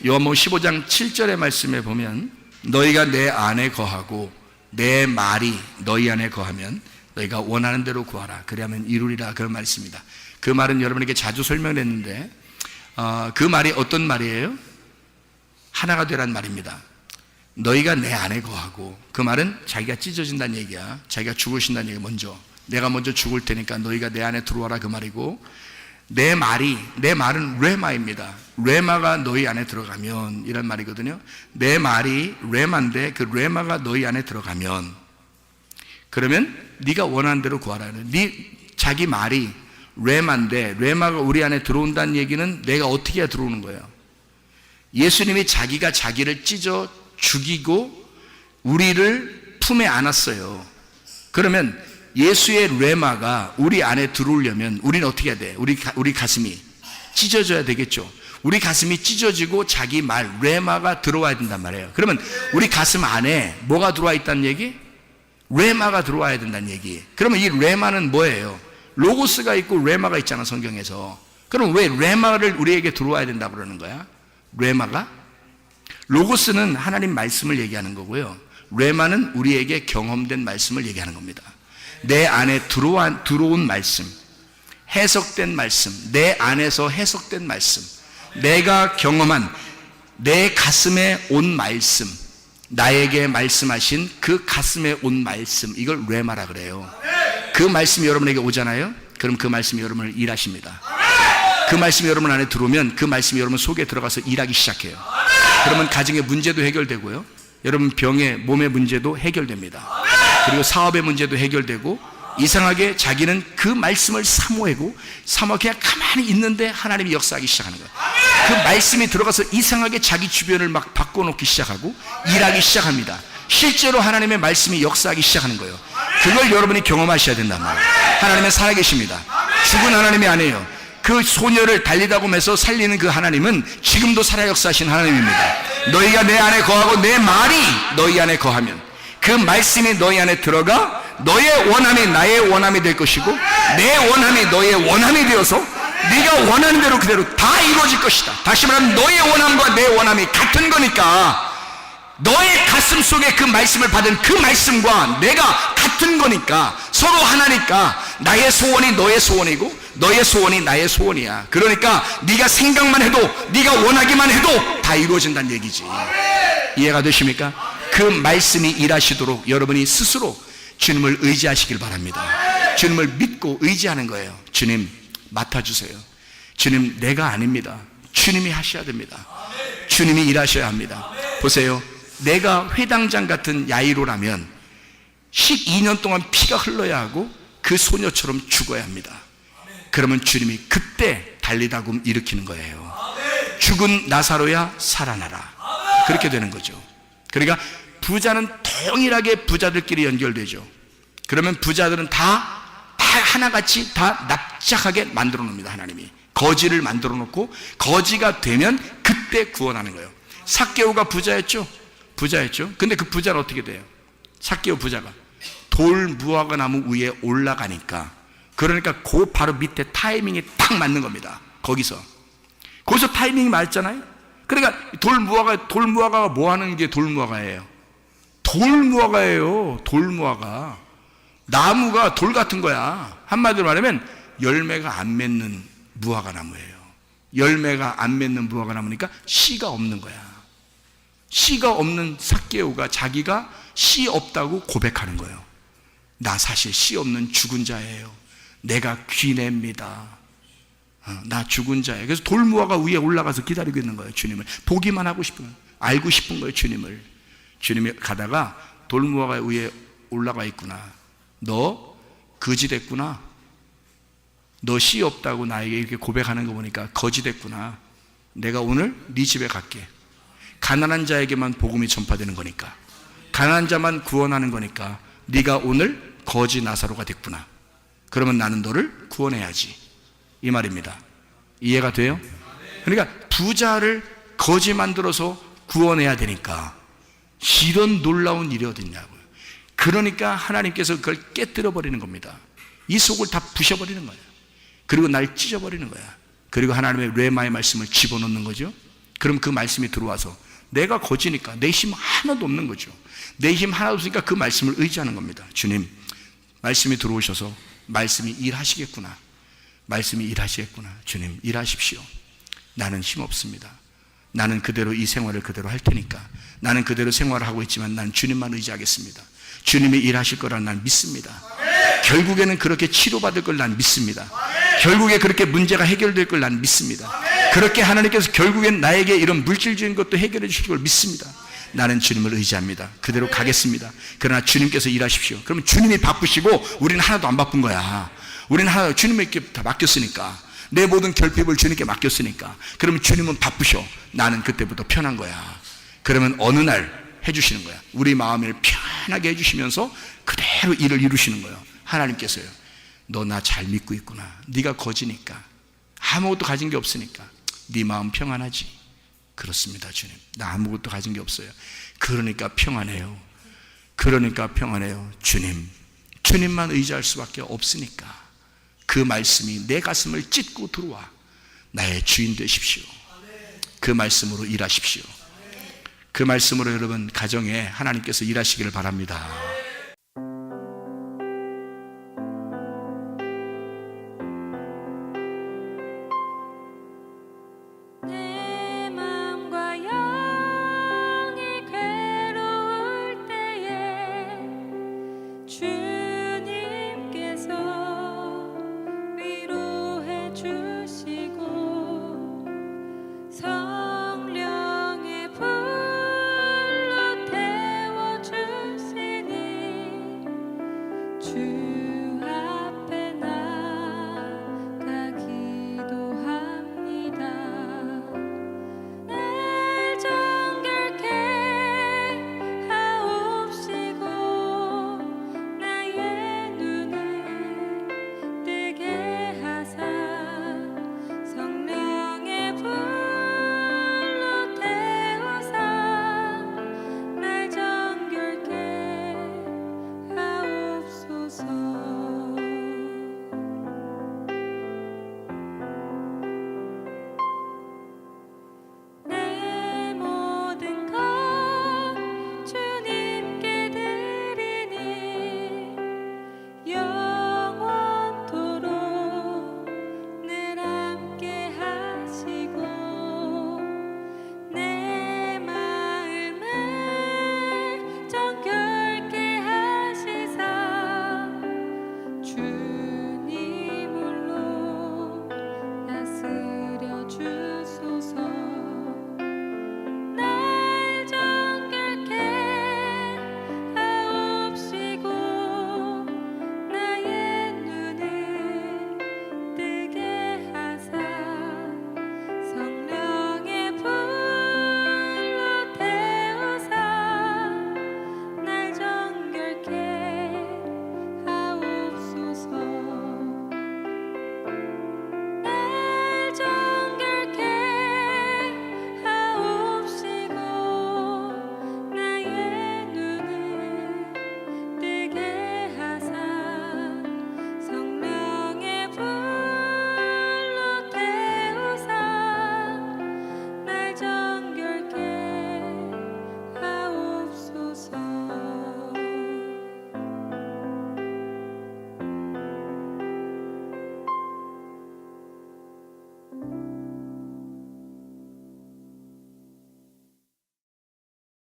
요한복음 15장 7절의 말씀에 보면 너희가 내 안에 거하고 내 말이 너희 안에 거하면 너희가 원하는 대로 구하라 그리하면 이루리라, 그런 말이 있습니다. 그 말은 여러분에게 자주 설명을 했는데 그 말이 어떤 말이에요? 하나가 되란 말입니다. 너희가 내 안에 거하고, 그 말은 자기가 찢어진다는 얘기야. 자기가 죽으신다는 얘기야. 내가 먼저 죽을 테니까 너희가 내 안에 들어와라, 그 말이고, 내 말은 레마입니다. 레마가 너희 안에 들어가면 이란 말이거든요. 내 말이 레마인데 그 레마가 너희 안에 들어가면, 그러면 네가 원하는 대로 구하라. 자기 말이 레마인데 레마가 우리 안에 들어온다는 얘기는 내가 어떻게 해야 들어오는 거예요? 예수님이 자기가 자기를 찢어 죽이고 우리를 품에 안았어요. 그러면 예수의 레마가 우리 안에 들어오려면 우리는 어떻게 해야 돼? 우리 가슴이 찢어져야 되겠죠. 우리 가슴이 찢어지고 자기 말 레마가 들어와야 된단 말이에요. 그러면 우리 가슴 안에 뭐가 들어와 있다는 얘기? 레마가 들어와야 된다는 얘기. 그러면 이 레마는 뭐예요? 로고스가 있고 레마가 있잖아, 성경에서. 그럼 왜 레마를 우리에게 들어와야 된다고 그러는 거야? 레마가? 로고스는 하나님 말씀을 얘기하는 거고요, 레마는 우리에게 경험된 말씀을 얘기하는 겁니다. 내 안에 들어온 말씀, 해석된 말씀, 내 안에서 해석된 말씀, 내가 경험한 내 가슴에 온 말씀, 나에게 말씀하신 그 가슴에 온 말씀, 이걸 레마라 그래요. 그 말씀이 여러분에게 오잖아요. 그럼 그 말씀이 여러분을 일하십니다. 그 말씀이 여러분 안에 들어오면 그 말씀이 여러분 속에 들어가서 일하기 시작해요. 그러면 가정의 문제도 해결되고요, 여러분 몸의 문제도 해결됩니다. 그리고 사업의 문제도 해결되고, 이상하게 자기는 그 말씀을 사모하고 그냥 가만히 있는데 하나님이 역사하기 시작하는 거예요. 그 말씀이 들어가서 이상하게 자기 주변을 막 바꿔놓기 시작하고 일하기 시작합니다. 실제로 하나님의 말씀이 역사하기 시작하는 거예요. 그걸 여러분이 경험하셔야 된단 말이에요. 하나님은 살아계십니다. 죽은 하나님이 아니에요. 그 소녀를 달리다 보면서 살리는 그 하나님은 지금도 살아 역사하신 하나님입니다. 너희가 내 안에 거하고 내 말이 너희 안에 거하면, 그 말씀이 너희 안에 들어가 너의 원함이 나의 원함이 될 것이고 내 원함이 너의 원함이 되어서 네가 원하는 대로 그대로 다 이루어질 것이다. 다시 말하면 너의 원함과 내 원함이 같은 거니까, 너의 가슴 속에 그 말씀을 받은 그 말씀과 내가 같은 거니까, 서로 하나니까 나의 소원이 너의 소원이고 너의 소원이 나의 소원이야. 그러니까 네가 생각만 해도, 네가 원하기만 해도 다 이루어진다는 얘기지. 이해가 되십니까? 그 말씀이 일하시도록 여러분이 스스로 주님을 의지하시길 바랍니다. 주님을 믿고 의지하는 거예요. 주님 맡아주세요. 주님 내가 아닙니다. 주님이 하셔야 됩니다. 주님이 일하셔야 합니다. 보세요, 내가 회당장 같은 야이로라면 12년 동안 피가 흘러야 하고 그 소녀처럼 죽어야 합니다. 그러면 주님이 그때 달리다금 일으키는 거예요. 죽은 나사로야 살아나라, 그렇게 되는 거죠. 그러니까 부자는 동일하게 부자들끼리 연결되죠. 그러면 부자들은 다 하나같이 다 납작하게 만들어 놓습니다. 하나님이 거지를 만들어 놓고, 거지가 되면 그때 구원하는 거예요. 삭개오가 부자였죠. 근데 그 부자는 어떻게 돼요? 삭개오 부자가 돌 무화과 나무 위에 올라가니까, 그러니까 그 바로 밑에 타이밍이 딱 맞는 겁니다. 거기서 타이밍이 맞잖아요. 그러니까 돌무화과가 뭐 하는 게 돌무화과예요? 돌무화과. 나무가 돌 같은 거야. 한마디로 말하면 열매가 안 맺는 무화과 나무예요. 열매가 안 맺는 무화과 나무니까 씨가 없는 거야. 씨가 없는 삭개오가 자기가 씨 없다고 고백하는 거예요. 나 사실 씨 없는 죽은 자예요. 내가 귀냅니다. 나 죽은 자예요. 그래서 돌무화과 위에 올라가서 기다리고 있는 거예요. 주님을 보기만 하고 싶은 거예요. 알고 싶은 거예요. 주님이 가다가 돌무화과 위에 올라가 있구나, 너 거지 됐구나, 너 씨 없다고 나에게 이렇게 고백하는 거 보니까 거지 됐구나. 내가 오늘 네 집에 갈게. 가난한 자에게만 복음이 전파되는 거니까, 가난한 자만 구원하는 거니까 네가 오늘 거지 나사로가 됐구나. 그러면 나는 너를 구원해야지, 이 말입니다. 이해가 돼요? 그러니까 부자를 거지 만들어서 구원해야 되니까 이런 놀라운 일이 어딨냐고요. 그러니까 하나님께서 그걸 깨뜨려 버리는 겁니다. 이 속을 다 부셔버리는 거예요. 그리고 날 찢어버리는 거야. 그리고 하나님의 레마의 말씀을 집어넣는 거죠. 그럼 그 말씀이 들어와서 내가 거지니까 내 힘 하나도 없는 거죠. 내 힘 하나도 없으니까 그 말씀을 의지하는 겁니다. 주님, 말씀이 들어오셔서 말씀이 일하시겠구나. 말씀이 일하시겠구나. 주님, 일하십시오. 나는 힘 없습니다. 나는 그대로 이 생활을 그대로 할 테니까. 나는 그대로 생활을 하고 있지만 난 주님만 의지하겠습니다. 주님이 일하실 거라 난 믿습니다. 결국에는 그렇게 치료받을 걸 난 믿습니다. 결국에 그렇게 문제가 해결될 걸 난 믿습니다. 그렇게 하나님께서 결국엔 나에게 이런 물질적인 것도 해결해 주실 걸 믿습니다. 나는 주님을 의지합니다. 그대로 가겠습니다. 그러나 주님께서 일하십시오. 그러면 주님이 바쁘시고 우리는 하나도 안 바쁜 거야. 우리는 하나 주님에게 다 맡겼으니까. 내 모든 결핍을 주님께 맡겼으니까. 그러면 주님은 바쁘셔. 나는 그때부터 편한 거야. 그러면 어느 날 해주시는 거야. 우리 마음을 편하게 해주시면서 그대로 일을 이루시는 거예요. 하나님께서요. 너 나 잘 믿고 있구나. 네가 거지니까. 아무것도 가진 게 없으니까. 네 마음 평안하지? 그렇습니다, 주님. 나 아무것도 가진 게 없어요. 그러니까 평안해요. 그러니까 평안해요. 주님만 의지할 수밖에 없으니까. 그 말씀이 내 가슴을 찢고 들어와. 나의 주인 되십시오. 그 말씀으로 일하십시오. 그 말씀으로 여러분 가정에 하나님께서 일하시기를 바랍니다.